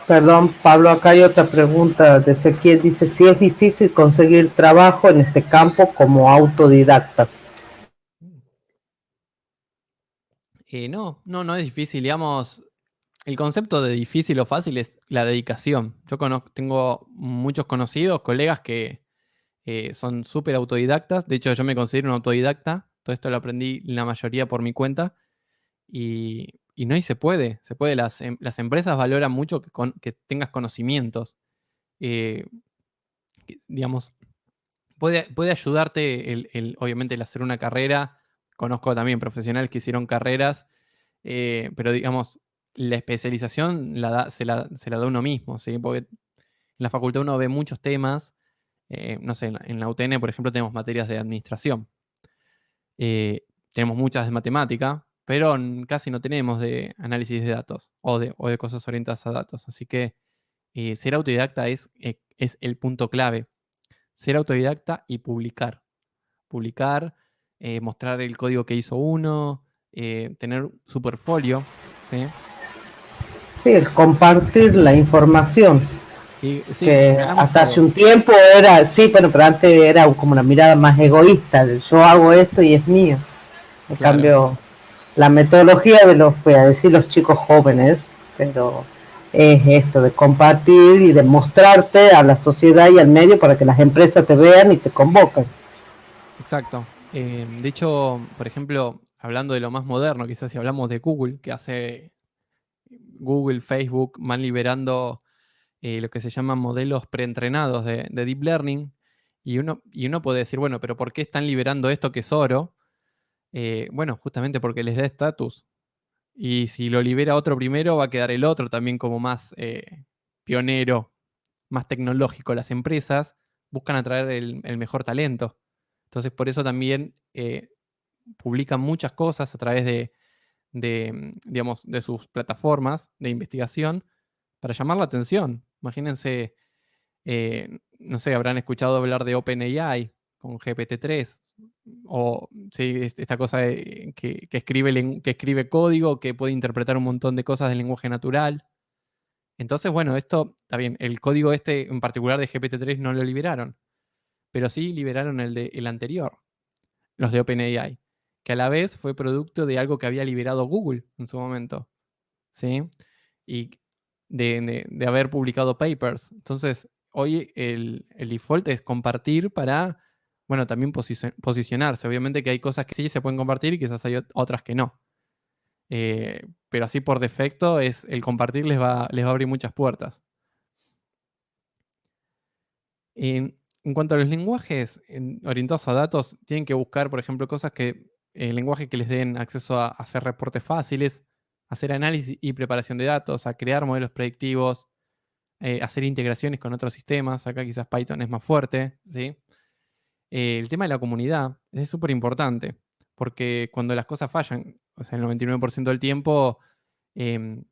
Perdón, Pablo, acá hay otra pregunta de Ezequiel. Dice si es difícil conseguir trabajo en este campo como autodidacta.
No es difícil. Digamos, el concepto de difícil o fácil es la dedicación. Yo tengo muchos conocidos, colegas que son súper autodidactas. De hecho, yo me considero un autodidacta. Todo esto lo aprendí la mayoría por mi cuenta. Y no, y se puede. Se puede. Las empresas valoran mucho que tengas conocimientos. Eh, digamos, puede ayudarte obviamente el hacer una carrera. Conozco también profesionales que hicieron carreras, pero digamos, la especialización se la da uno mismo, ¿sí? Porque en la facultad uno ve muchos temas. No sé, en la UTN, por ejemplo, tenemos materias de administración. Tenemos muchas de matemática, pero casi no tenemos de análisis de datos o de cosas orientadas a datos. Así que ser autodidacta es el punto clave. Ser autodidacta y publicar. Publicar, mostrar el código que hizo uno, tener su portfolio, ¿sí?
Sí, el compartir la información,
Y sí,
que
que hagamos
hasta hace
todos.
un tiempo era, sí, bueno, pero antes era como una mirada más egoísta, yo hago esto y es mío. En
Claro,
cambio, la metodología de los, voy a decir los chicos jóvenes, pero es esto de compartir y de mostrarte a la sociedad y al medio para que las empresas te vean y te convoquen.
exacto. De hecho, por ejemplo, hablando de lo más moderno, quizás si hablamos de Google, que hace Google, Facebook, van liberando lo que se llaman modelos preentrenados de Deep Learning, y uno puede decir, bueno, pero ¿por qué están liberando esto que es oro? Bueno, justamente porque les da estatus. Y si lo libera otro primero, va a quedar el otro también como más pionero, más tecnológico. Las empresas buscan atraer el mejor talento. Entonces, por eso también publican muchas cosas a través digamos, de sus plataformas de investigación para llamar la atención. Imagínense, no sé, habrán escuchado hablar de OpenAI con GPT-3, o sí, esta cosa que escribe código, que puede interpretar un montón de cosas del lenguaje natural. Entonces, bueno, esto está bien. El código este en particular de GPT-3 no lo liberaron, pero sí liberaron el anterior, los de OpenAI, que a la vez fue producto de algo que había liberado Google en su momento, ¿sí? Y de haber publicado papers. Entonces, hoy el default es compartir para bueno, también posicionarse. Obviamente que hay cosas que sí se pueden compartir y quizás hay otras que no. Pero así por defecto el compartir les va a abrir muchas puertas. En cuanto a los lenguajes orientados a datos, tienen que buscar, por ejemplo, cosas lenguajes que les den acceso a hacer reportes fáciles, hacer análisis y preparación de datos, a crear modelos predictivos, hacer integraciones con otros sistemas. Acá quizás Python es más fuerte, ¿sí? El tema de la comunidad es súper importante, porque cuando las cosas fallan, o sea, el 99% del tiempo, em,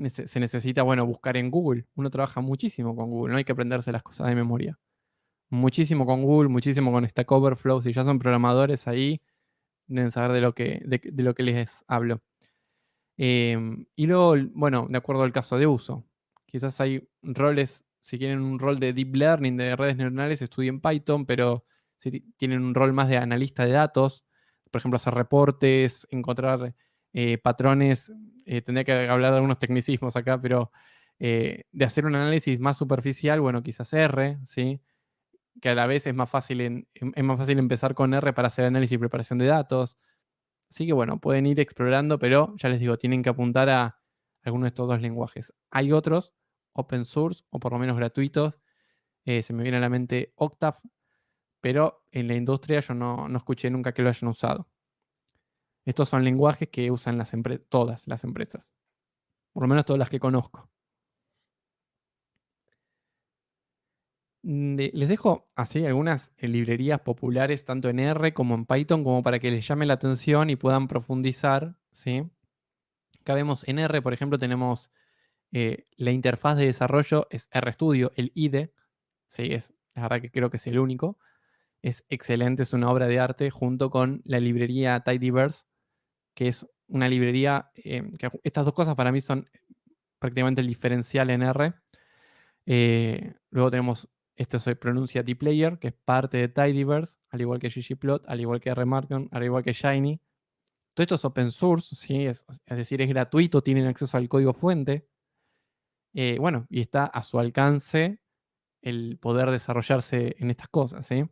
se necesita, bueno, buscar en Google. Uno trabaja muchísimo con Google, no hay que aprenderse las cosas de memoria. Muchísimo con Google, muchísimo con Stack Overflow. Si ya son programadores ahí, deben saber de lo que les hablo. Y luego, bueno, de acuerdo al caso de uso. Quizás hay roles, si quieren un rol de deep learning, de redes neuronales, estudien Python, pero si tienen un rol más de analista de datos, por ejemplo, hacer reportes, encontrar patrones, tendría que hablar de algunos tecnicismos acá, pero de hacer un análisis más superficial, bueno, quizás R, ¿sí? Que a la vez es más fácil, es más fácil empezar con R para hacer análisis y preparación de datos. Así que bueno, pueden ir explorando, pero ya les digo, tienen que apuntar a alguno de estos dos lenguajes. Hay otros, open source o por lo menos gratuitos. Se me viene a la mente Octave, pero en la industria yo no escuché nunca que lo hayan usado. Estos son lenguajes que usan todas las empresas, por lo menos todas las que conozco. Les dejo así algunas librerías populares tanto en R como en Python como para que les llame la atención y puedan profundizar, ¿sí? Acá vemos en R, por ejemplo, tenemos la interfaz de desarrollo es RStudio, el IDE, sí, la verdad que creo que es el único. Es excelente, es una obra de arte junto con la librería Tidyverse, que es una librería que estas dos cosas para mí son prácticamente el diferencial en R. Luego tenemos, esto se pronuncia dplayer, que es parte de Tidyverse, al igual que ggplot, al igual que RMarkdown, al igual que Shiny. Todo esto es open source, ¿sí? Es decir, es gratuito, tienen acceso al código fuente. Bueno, y está a su alcance el poder desarrollarse en estas cosas, ¿sí?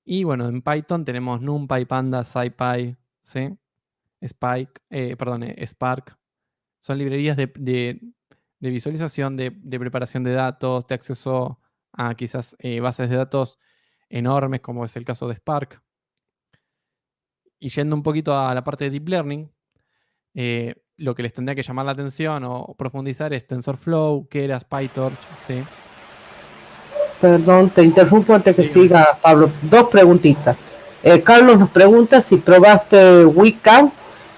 Y bueno, en Python tenemos NumPy, Pandas, SciPy, ¿sí? Spark. Son librerías de visualización, de preparación de datos, de acceso a quizás bases de datos enormes, como es el caso de Spark. Y yendo un poquito a la parte de Deep Learning, lo que les tendría que llamar la atención o profundizar es TensorFlow, Keras, PyTorch, ¿sí?
Perdón, te interrumpo antes que
Dígame.
siga, Pablo. Dos preguntitas. Carlos nos pregunta si probaste Weka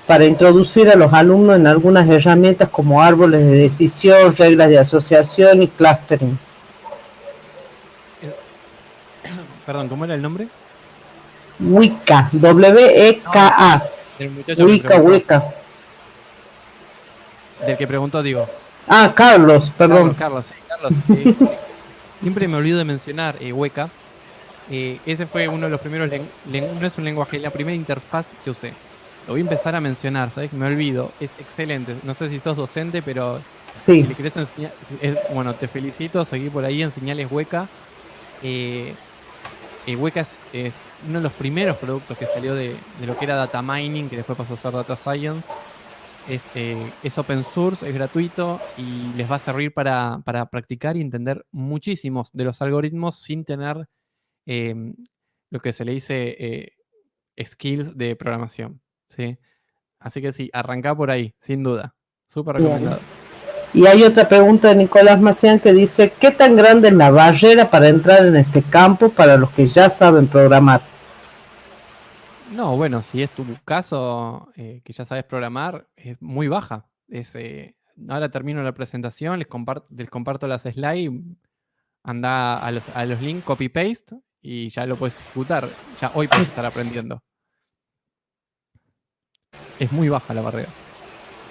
para introducir a los alumnos en algunas herramientas como árboles de decisión, reglas de asociación y clustering.
Perdón, ¿cómo era el nombre?
Weka, W-E-K-A.
El muchacho que
Weka,
preguntó.
Weka.
Del que preguntó, digo.
Ah, Carlos, perdón.
Carlos, sí, Carlos. Siempre me olvido de mencionar Weka. Ese fue uno de los primeros, no es un lenguaje, es la primera interfaz que usé. Lo voy a empezar a mencionar, ¿sabes? Me olvido, es excelente. No sé si sos docente, pero
Sí.
si le querés enseñar, bueno, te felicito, seguí por ahí, enseñales Weka. Weka es uno de los primeros productos que salió de lo que era data mining, que después pasó a ser data science. Es open source, es gratuito y les va a servir para practicar y entender muchísimos de los algoritmos sin tener lo que se le dice skills de programación. ¿Sí? Así que sí, arrancá por ahí, sin duda. Súper
Bien.
recomendado.
Y hay otra pregunta de Nicolás Macián que dice, ¿qué tan grande es la barrera para entrar en este campo para los que ya saben programar?
No, bueno, si es tu caso, que ya sabes programar, es muy baja. Ahora termino la presentación, les comparto las slides, anda a los links, copy-paste y ya lo puedes ejecutar. Ya hoy puedes estar aprendiendo. Es muy baja la barrera.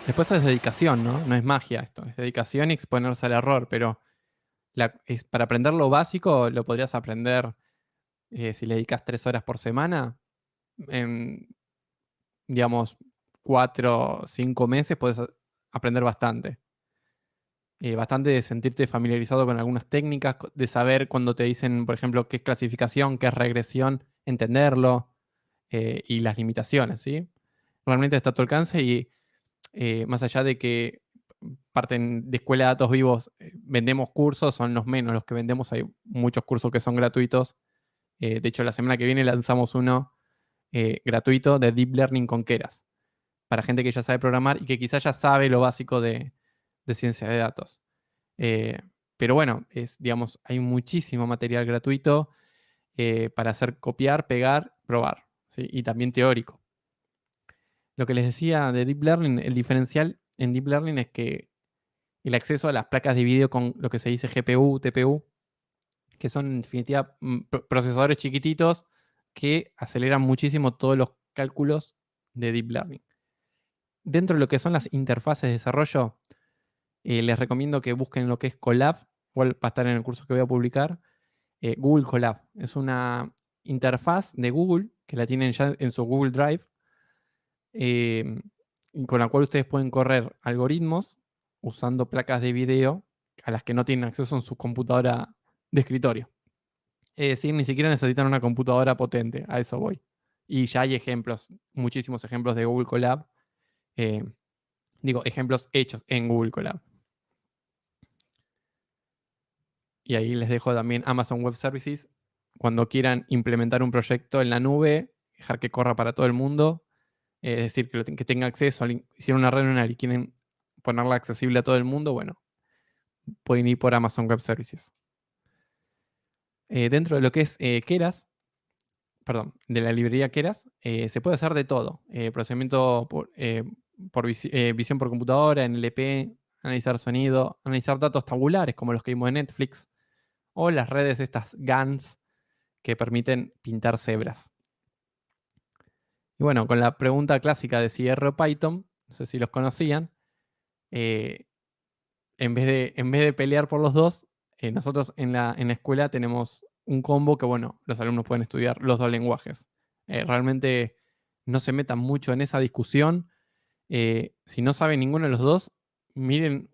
Después es dedicación, ¿no? No es magia esto, es dedicación y exponerse al error, pero para aprender lo básico lo podrías aprender si le dedicas 3 horas por semana, en, digamos, 4 o 5 meses puedes aprender bastante. bastante de sentirte familiarizado con algunas técnicas, de saber cuando te dicen, por ejemplo, qué es clasificación, qué es regresión, entenderlo, y las limitaciones, ¿sí? Realmente está a tu alcance y más allá de que parten de escuela de datos vivos, vendemos cursos, son los menos los que vendemos, hay muchos cursos que son gratuitos. De hecho, la semana que viene lanzamos uno gratuito de Deep Learning con Keras, para gente que ya sabe programar y que quizás ya sabe lo básico de ciencia de datos. Eh, pero bueno, digamos, hay muchísimo material gratuito para hacer copiar, pegar, probar, ¿sí? Y también teórico. Lo que les decía de Deep Learning, el diferencial en Deep Learning es que el acceso a las placas de video con lo que se dice GPU, TPU, que son en definitiva procesadores chiquititos que aceleran muchísimo todos los cálculos de Deep Learning. Dentro de lo que son las interfaces de desarrollo, les recomiendo que busquen lo que es Colab, cual va a estar en el curso que voy a publicar. Google Colab es una interfaz de Google que la tienen ya en su Google Drive, eh, con la cual ustedes pueden correr algoritmos usando placas de video a las que no tienen acceso en su computadora de escritorio. Es decir, ni siquiera necesitan una computadora potente, a eso voy. Y ya hay ejemplos, muchísimos ejemplos de Google Colab. eh, Digo, ejemplos hechos en Google Colab. Y ahí les dejo también Amazon Web Services. Cuando quieran implementar un proyecto en la nube, dejar que corra para todo el mundo, es decir, que tenga acceso, hicieron una red neuronal y quieren ponerla accesible a todo el mundo, bueno, pueden ir por Amazon Web Services. Dentro de lo que es Keras, perdón, de la librería Keras, se puede hacer de todo. Procesamiento por visión por computadora, NLP, analizar sonido, analizar datos tabulares como los que vimos en Netflix, o las redes estas GANs que permiten pintar cebras. Y bueno, con la pregunta clásica de si R o Python, no sé si los conocían, eh, en vez de pelear por los dos, nosotros en la escuela tenemos un combo que, bueno, los alumnos pueden estudiar los dos lenguajes. Realmente no se metan mucho en esa discusión. Si no saben ninguno de los dos, miren,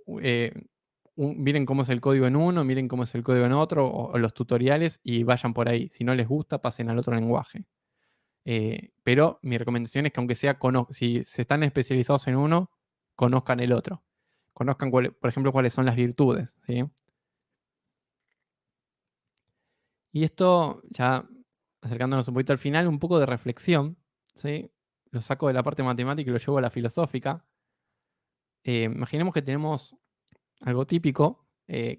miren cómo es el código en uno, miren cómo es el código en otro, o los tutoriales y vayan por ahí. Si no les gusta, pasen al otro lenguaje. Pero mi recomendación es que aunque sea, si se están especializados en uno, conozcan el otro. Conozcan, por ejemplo, cuáles son las virtudes, ¿sí? Y esto, ya acercándonos un poquito al final, un poco de reflexión, ¿sí? Lo saco de la parte matemática y lo llevo a la filosófica. Imaginemos que tenemos algo típico,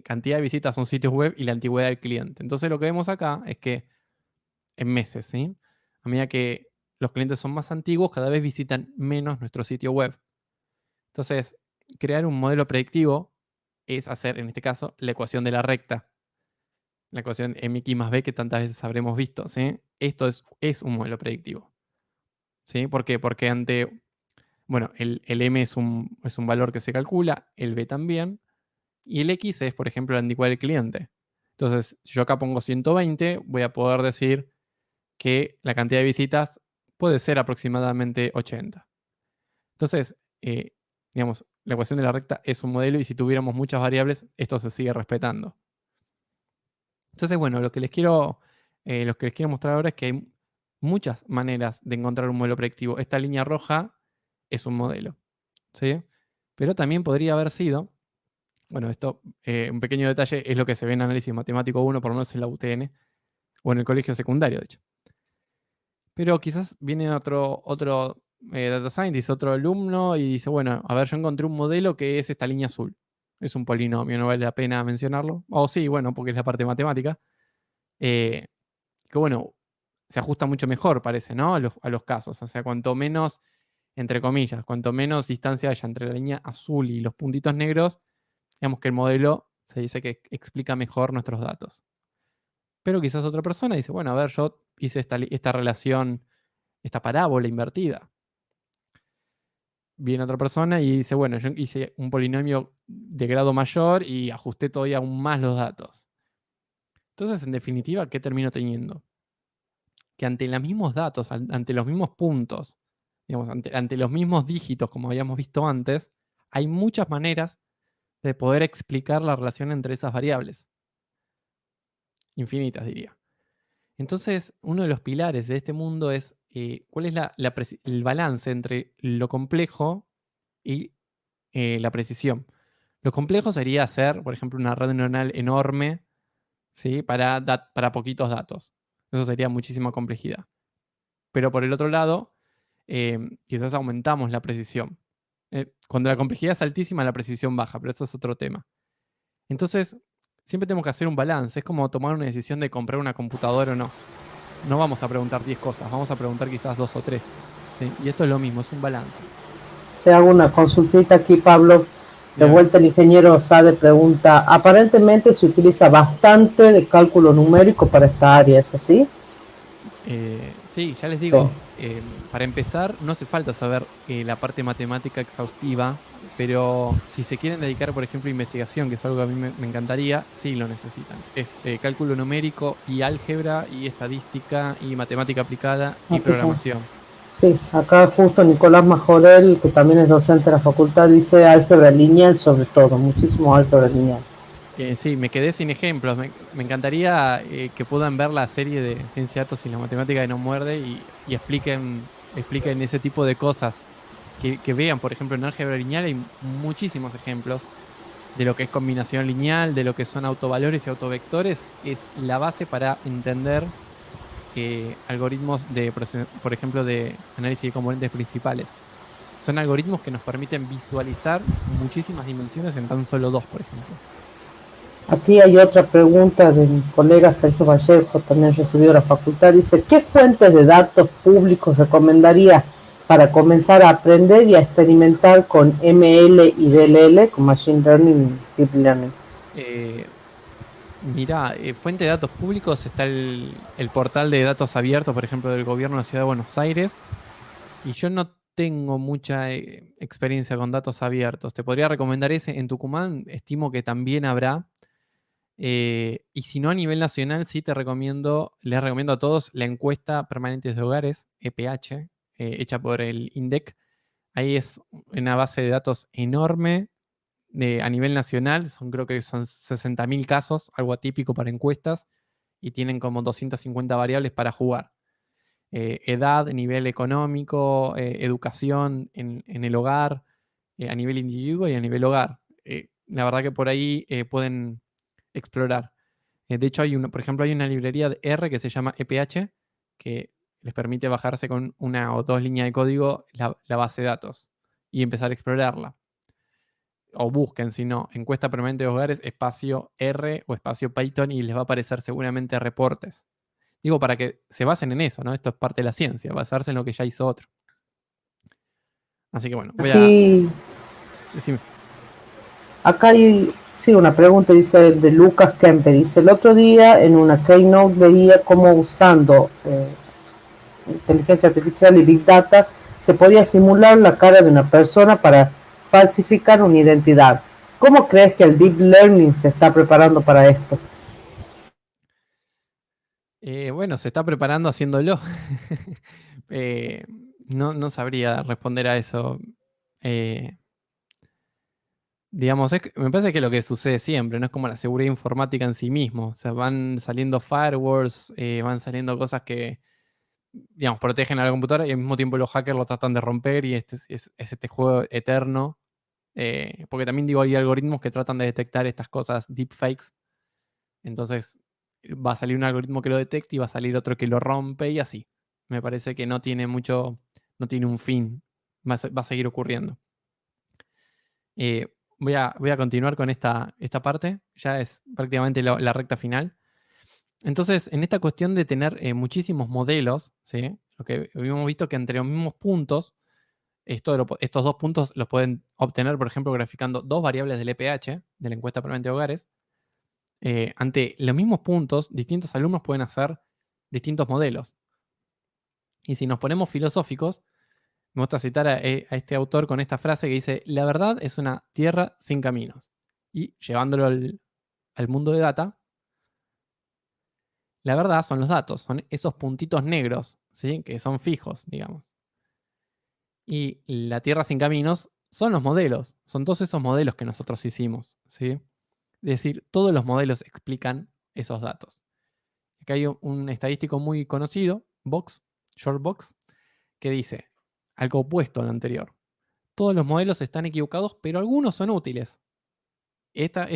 cantidad de visitas a un sitio web y la antigüedad del cliente. Entonces lo que vemos acá es que en meses, ¿sí? A medida que los clientes son más antiguos, cada vez visitan menos nuestro sitio web. Entonces, crear un modelo predictivo es hacer, en este caso, la ecuación de la recta. La ecuación MX más B que tantas veces habremos visto, ¿sí? Esto es un modelo predictivo. ¿Sí? ¿Por qué? Porque bueno, el M es un valor que se calcula, el B también, y el X es, por ejemplo, la antigüedad del cliente. Entonces, si yo acá pongo 120, voy a poder decir que la cantidad de visitas puede ser aproximadamente 80. Entonces, digamos, la ecuación de la recta es un modelo y si tuviéramos muchas variables, esto se sigue respetando. Entonces, bueno, lo que les quiero mostrar ahora es que hay muchas maneras de encontrar un modelo predictivo. Esta línea roja es un modelo, ¿sí? Pero también podría haber sido, bueno, esto, un pequeño detalle, es lo que se ve en análisis matemático 1, por lo menos en la UTN, o en el colegio secundario, de hecho. Pero quizás viene otro data scientist, otro alumno, y dice, bueno, a ver, yo encontré un modelo que es esta línea azul. Es un polinomio, no vale la pena mencionarlo. O sí, bueno, porque es la parte matemática. Eh, que bueno, se ajusta mucho mejor, parece, ¿no? A los casos. O sea, cuanto menos, entre comillas, cuanto menos distancia haya entre la línea azul y los puntitos negros, digamos que el modelo se dice que explica mejor nuestros datos. Pero quizás otra persona dice, bueno, a ver, yo hice esta relación, esta parábola invertida. Viene otra persona y dice, bueno, yo hice un polinomio de grado mayor y ajusté todavía aún más los datos. Entonces, en definitiva, ¿qué termino teniendo? Que ante los mismos datos, ante los mismos puntos, digamos, ante los mismos dígitos, como habíamos visto antes, hay muchas maneras de poder explicar la relación entre esas variables. Infinitas, diría. Entonces, uno de los pilares de este mundo es cuál es el balance entre lo complejo y la precisión. Lo complejo sería hacer, por ejemplo, una red neuronal enorme, ¿sí? Para poquitos datos. Eso sería muchísima complejidad. Pero por el otro lado, quizás aumentamos la precisión. Cuando la complejidad es altísima, la precisión baja, pero eso es otro tema. Entonces, siempre tenemos que hacer un balance. Es como tomar una decisión de comprar una computadora o no. No vamos a preguntar 10 cosas, vamos a preguntar quizás 2 o 3. ¿Sí? Y esto es lo mismo, es un balance.
Te hago una consultita aquí, Pablo. De
Dígame.
vuelta el ingeniero Sade pregunta, aparentemente se utiliza bastante de cálculo numérico para esta área, ¿es así?
Sí, ya les
Sí.
digo, para empezar, no hace falta saber la parte matemática exhaustiva, pero si se quieren dedicar, por ejemplo, a investigación, que es algo que a mí me encantaría, sí lo necesitan. Es cálculo numérico y álgebra y estadística y matemática aplicada y programación.
Sí, acá justo Nicolás Majorel, que también es docente de la facultad, dice álgebra lineal sobre todo, muchísimo álgebra lineal.
Sí, me quedé sin ejemplos. Me encantaría que puedan ver la serie de Ciencia de Datos y la matemática que no muerde y expliquen ese tipo de cosas. Que vean, por ejemplo, en álgebra lineal hay muchísimos ejemplos de lo que es combinación lineal, de lo que son autovalores y autovectores. Es la base para entender algoritmos por ejemplo, de análisis de componentes principales. Son algoritmos que nos permiten visualizar muchísimas dimensiones en tan solo dos, por ejemplo.
Aquí hay otra pregunta de mi colega Sergio Vallejo, también recibido de la facultad. Dice, ¿qué fuentes de datos públicos recomendaría para comenzar a aprender y a experimentar con ML y DLL, con Machine Learning y Deep Learning?
Mirá, fuente de datos públicos está el portal de datos abiertos, por ejemplo, del gobierno de la Ciudad de Buenos Aires, y yo no tengo mucha experiencia con datos abiertos. Te podría recomendar ese. En Tucumán estimo que también habrá. Y si no, a nivel nacional, sí les recomiendo a todos la encuesta Permanentes de Hogares, EPH, hecha por el INDEC. Ahí es una base de datos enorme a nivel nacional, creo que son 60.000 casos, algo atípico para encuestas, y tienen como 250 variables para jugar. Edad, nivel económico, educación en el hogar, a nivel individuo y a nivel hogar. La verdad que por ahí pueden explorar. De hecho, por ejemplo, hay una librería de R que se llama EPH, que les permite bajarse con una o dos líneas de código la base de datos y empezar a explorarla. O busquen, si no, encuesta permanente de hogares, espacio R o espacio Python y les va a aparecer seguramente reportes. Digo, para que se basen en eso, ¿no? Esto es parte de la ciencia, basarse en lo que ya hizo otro. Así que bueno, voy a
Aquí,
decirme.
acá hay sí, una pregunta, dice de Lucas Kempe. Dice, el otro día en una keynote veía cómo usando inteligencia artificial y Big Data se podía simular la cara de una persona para falsificar una identidad. ¿Cómo crees que el Deep Learning se está preparando para esto?
Bueno, se está preparando haciéndolo. No sabría responder a eso. Eh, digamos, me parece que es lo que sucede siempre, no es como la seguridad informática en sí mismo. O sea, van saliendo firewalls, van saliendo cosas que, digamos, protegen a la computadora y al mismo tiempo los hackers lo tratan de romper y es este juego eterno. Porque también digo, hay algoritmos que tratan de detectar estas cosas, deepfakes. Entonces va a salir un algoritmo que lo detecte y va a salir otro que lo rompe y así. Me parece que no tiene no tiene un fin. Va a seguir ocurriendo. Voy a continuar con esta parte. Ya es prácticamente la recta final. Entonces, en esta cuestión de tener muchísimos modelos, ¿sí? Lo que habíamos visto que entre los mismos puntos, estos dos puntos los pueden obtener, por ejemplo, graficando dos variables del EPH, de la encuesta permanente de hogares. Ante los mismos puntos, distintos alumnos pueden hacer distintos modelos. Y si nos ponemos filosóficos, me gusta citar a este autor con esta frase que dice, la verdad es una tierra sin caminos. Y llevándolo al mundo de data, la verdad son los datos, son esos puntitos negros, ¿sí? Que son fijos, digamos. Y la tierra sin caminos son los modelos, son todos esos modelos que nosotros hicimos, ¿sí? Es decir, todos los modelos explican esos datos. Acá hay un estadístico muy conocido, Shortbox, que dice algo opuesto al anterior. Todos los modelos están equivocados, pero algunos son útiles. Esta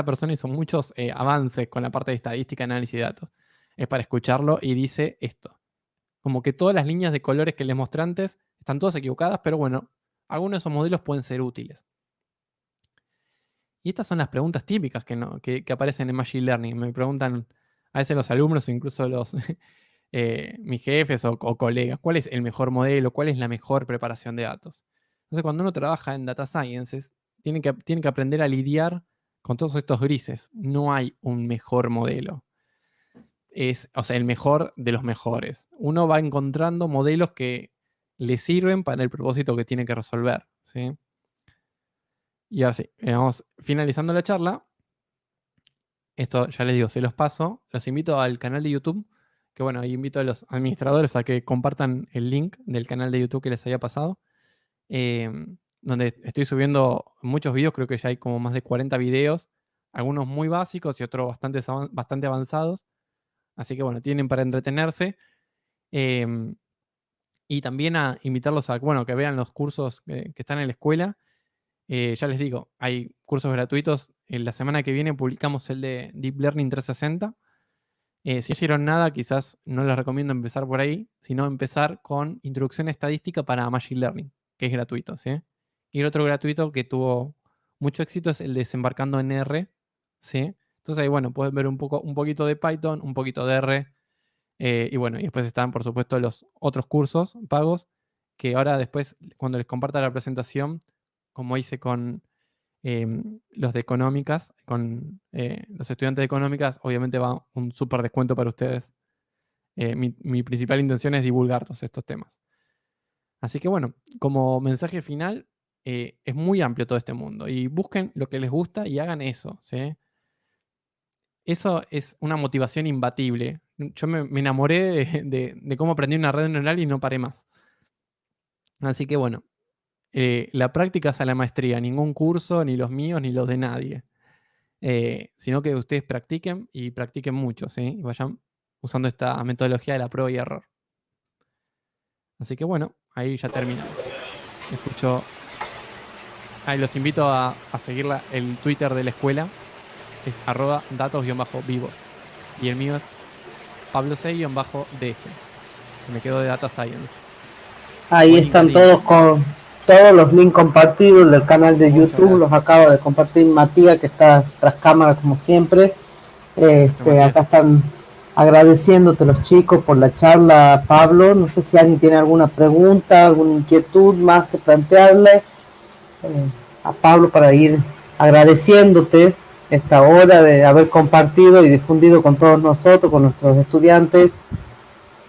persona hizo muchos avances con la parte de estadística, análisis de datos. Es para escucharlo y dice esto. Como que todas las líneas de colores que les mostré antes están todas equivocadas, pero bueno, algunos de esos modelos pueden ser útiles. Y estas son las preguntas típicas que aparecen en Machine Learning. Me preguntan a veces los alumnos o incluso mis jefes o colegas, ¿cuál es el mejor modelo? ¿Cuál es la mejor preparación de datos? Entonces, cuando uno trabaja en Data Sciences, tiene que aprender a lidiar con todos estos grises. No hay un mejor modelo. O sea, el mejor de los mejores. Uno va encontrando modelos que le sirven para el propósito que tiene que resolver, ¿sí? Y ahora sí, vamos finalizando la charla. Esto ya les digo, se los paso. Los invito al canal de YouTube, que bueno, ahí invito a los administradores a que compartan el link del canal de YouTube que les había pasado, donde estoy subiendo muchos videos, creo que ya hay como más de 40 videos, algunos muy básicos y otros bastante avanzados. Así que bueno, tienen para entretenerse. Y también a invitarlos a que vean los cursos que están en la escuela. Ya les digo, hay cursos gratuitos. La semana que viene publicamos el de Deep Learning 360. Si no hicieron nada, quizás no les recomiendo empezar por ahí, sino empezar con Introducción a Estadística para Machine Learning, que es gratuito, ¿sí? Y el otro gratuito que tuvo mucho éxito es el Desembarcando en R, ¿sí? Entonces ahí, bueno, pueden ver un poquito de Python, un poquito de R, y bueno, y después están, por supuesto, los otros cursos pagos, que ahora después, cuando les comparta la presentación, como hice con los de económicas, con los estudiantes de económicas, obviamente va un súper descuento para ustedes. Mi principal intención es divulgar todos estos temas. Así que bueno, como mensaje final, es muy amplio todo este mundo y busquen lo que les gusta y hagan eso, ¿sí? Eso es una motivación imbatible. Yo me enamoré de cómo aprendí una red neural y no paré más. Así que bueno, la práctica es a la maestría, ningún curso, ni los míos, ni los de nadie. Sino que ustedes practiquen y practiquen mucho, ¿sí? Y vayan usando esta metodología de la prueba y error. Así que bueno, ahí ya terminamos. Ahí los invito a seguir el Twitter de la escuela, es @datos-vivos. Y el mío es pablo6-ds. Me quedo de Data Science.
Ahí están todos con todos los links compartidos del canal de YouTube. Los acaba de compartir Matías, que está tras cámara como siempre. Acá están agradeciéndote los chicos por la charla, Pablo. No sé si alguien tiene alguna pregunta, alguna inquietud más que plantearle a Pablo para ir agradeciéndote esta hora de haber compartido y difundido con todos nosotros, con nuestros estudiantes.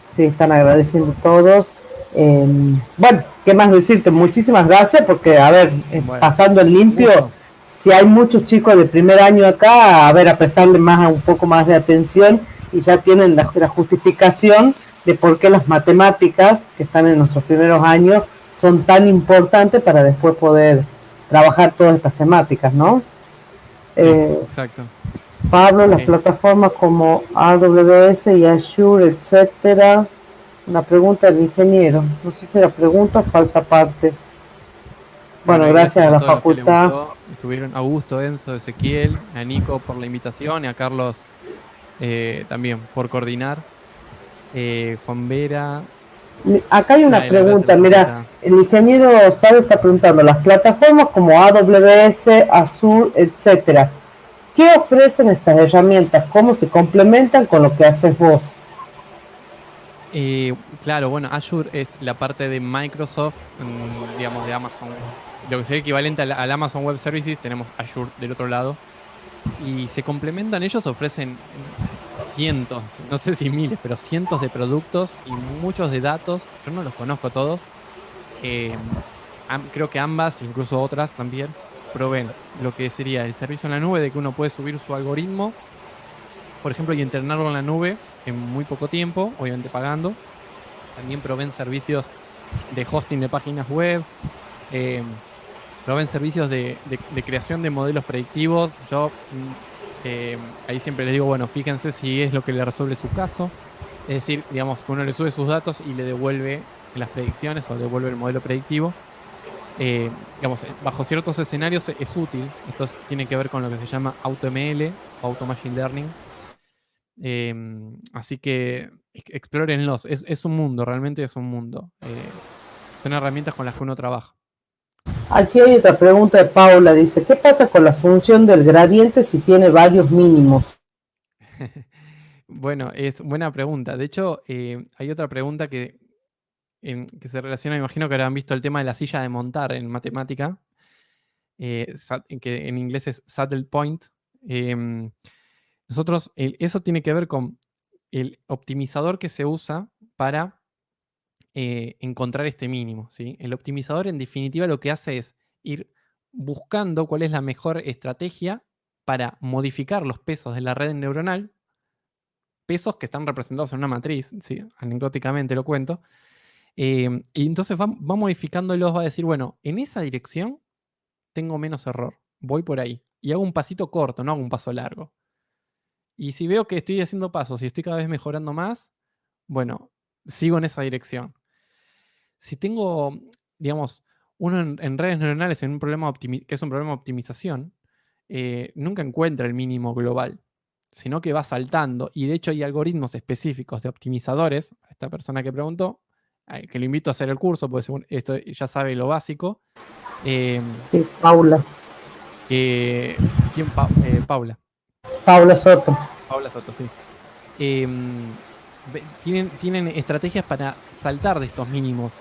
Sí, están agradeciendo todos. Bueno, ¿qué más decirte? Muchísimas gracias porque, a ver, pasando en limpio, si hay muchos chicos de primer año acá, a ver, a prestarle un poco más de atención y ya tienen la justificación de por qué las matemáticas que están en nuestros primeros años son tan importantes para después poder trabajar todas estas temáticas, ¿no?
Sí, exacto.
Pablo, las plataformas como AWS y Azure, etcétera. Una pregunta del ingeniero. No sé si la pregunta falta parte. Bueno, gracias a la facultad.
Estuvieron a Augusto, Enzo, Ezequiel, a Nico por la invitación y a Carlos también por coordinar. Juan Vera.
Acá hay una pregunta, mira, el ingeniero Sado está preguntando, las plataformas como AWS, Azure, etcétera, ¿qué ofrecen estas herramientas? ¿Cómo se complementan con lo que haces vos?
Claro, bueno, Azure es la parte de Microsoft, digamos, de Amazon. Lo que sería equivalente al Amazon Web Services, tenemos Azure del otro lado. Y se complementan, ellos ofrecen cientos, no sé si miles, pero cientos de productos y muchos de datos. Yo no los conozco todos. Creo que ambas, incluso otras también, proveen lo que sería el servicio en la nube, de que uno puede subir su algoritmo, por ejemplo, y entrenarlo en la nube en muy poco tiempo, obviamente pagando. También proveen servicios de hosting de páginas web, proveen servicios de creación de modelos predictivos. Yo ahí siempre les digo, bueno, fíjense si es lo que le resuelve su caso. Es decir, digamos, que uno le sube sus datos y le devuelve las predicciones o devuelve el modelo predictivo. Digamos, bajo ciertos escenarios es útil. Esto tiene que ver con lo que se llama AutoML o Auto Machine Learning. Así que explórenlos. Es un mundo, realmente es un mundo. Son herramientas con las que uno trabaja.
Aquí hay otra pregunta de Paula. Dice, ¿qué pasa con la función del gradiente si tiene varios mínimos?
Bueno, es buena pregunta. De hecho, hay otra pregunta que se relaciona, imagino que habrán visto el tema de la silla de montar en matemática, que en inglés es saddle point. Nosotros, eso tiene que ver con el optimizador que se usa para encontrar este mínimo, ¿sí? El optimizador, en definitiva, lo que hace es ir buscando cuál es la mejor estrategia para modificar los pesos de la red neuronal, pesos que están representados en una matriz, ¿sí? Anecdóticamente lo cuento. Y entonces va modificándolos, va a decir, bueno, en esa dirección tengo menos error, voy por ahí. Y hago un pasito corto, no hago un paso largo. Y si veo que estoy haciendo pasos y estoy cada vez mejorando más, bueno, sigo en esa dirección. Si tengo, digamos, uno en redes neuronales en un problema que es un problema de optimización, nunca encuentra el mínimo global, sino que va saltando. Y de hecho hay algoritmos específicos de optimizadores, a esta persona que preguntó, que lo invito a hacer el curso, porque según esto ya sabe lo básico.
Sí, Paula.
Paula.
Paula Soto.
Paula Soto, sí. Tienen estrategias para saltar de estos mínimos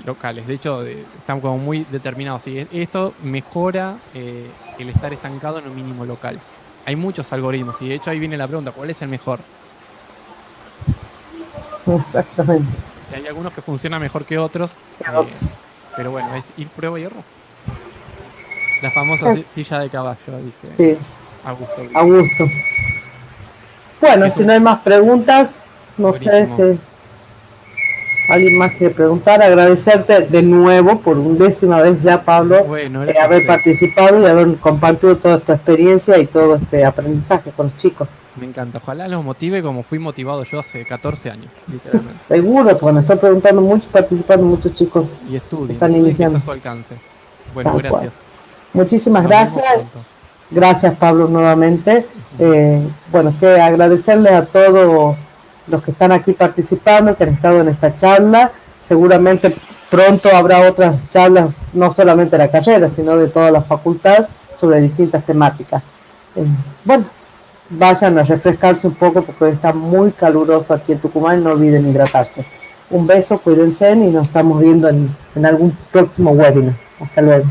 locales. De hecho, están como muy determinados. ¿Sí? Esto mejora el estar estancado en un mínimo local. Hay muchos algoritmos y de hecho ahí viene la pregunta, ¿cuál es el mejor?
Exactamente.
Y hay algunos que funcionan mejor que otros, pero bueno, es ir prueba y error. La famosa silla de caballo, dice.
Sí.
Augusto.
Bueno, si no hay más preguntas, no sé si alguien más quiere preguntar. Agradecerte de nuevo por 11ª vez ya, Pablo, haber participado y haber compartido toda esta experiencia y todo este aprendizaje con los chicos.
Me encanta, ojalá los motive como fui motivado yo hace 14 años, literalmente.
Seguro, porque me están preguntando mucho, participando muchos chicos.
Y estudien,
están iniciando.
A su alcance. Bueno, gracias.
Muchísimas gracias. Gracias, Pablo, nuevamente. Bueno, que agradecerles a todos los que están aquí participando, que han estado en esta charla. Seguramente pronto habrá otras charlas, no solamente de la carrera, sino de toda la facultad, sobre distintas temáticas. Bueno, vayan a refrescarse un poco porque hoy está muy caluroso aquí en Tucumán. No olviden hidratarse. Un beso, cuídense y nos estamos viendo en algún próximo webinar. Hasta luego.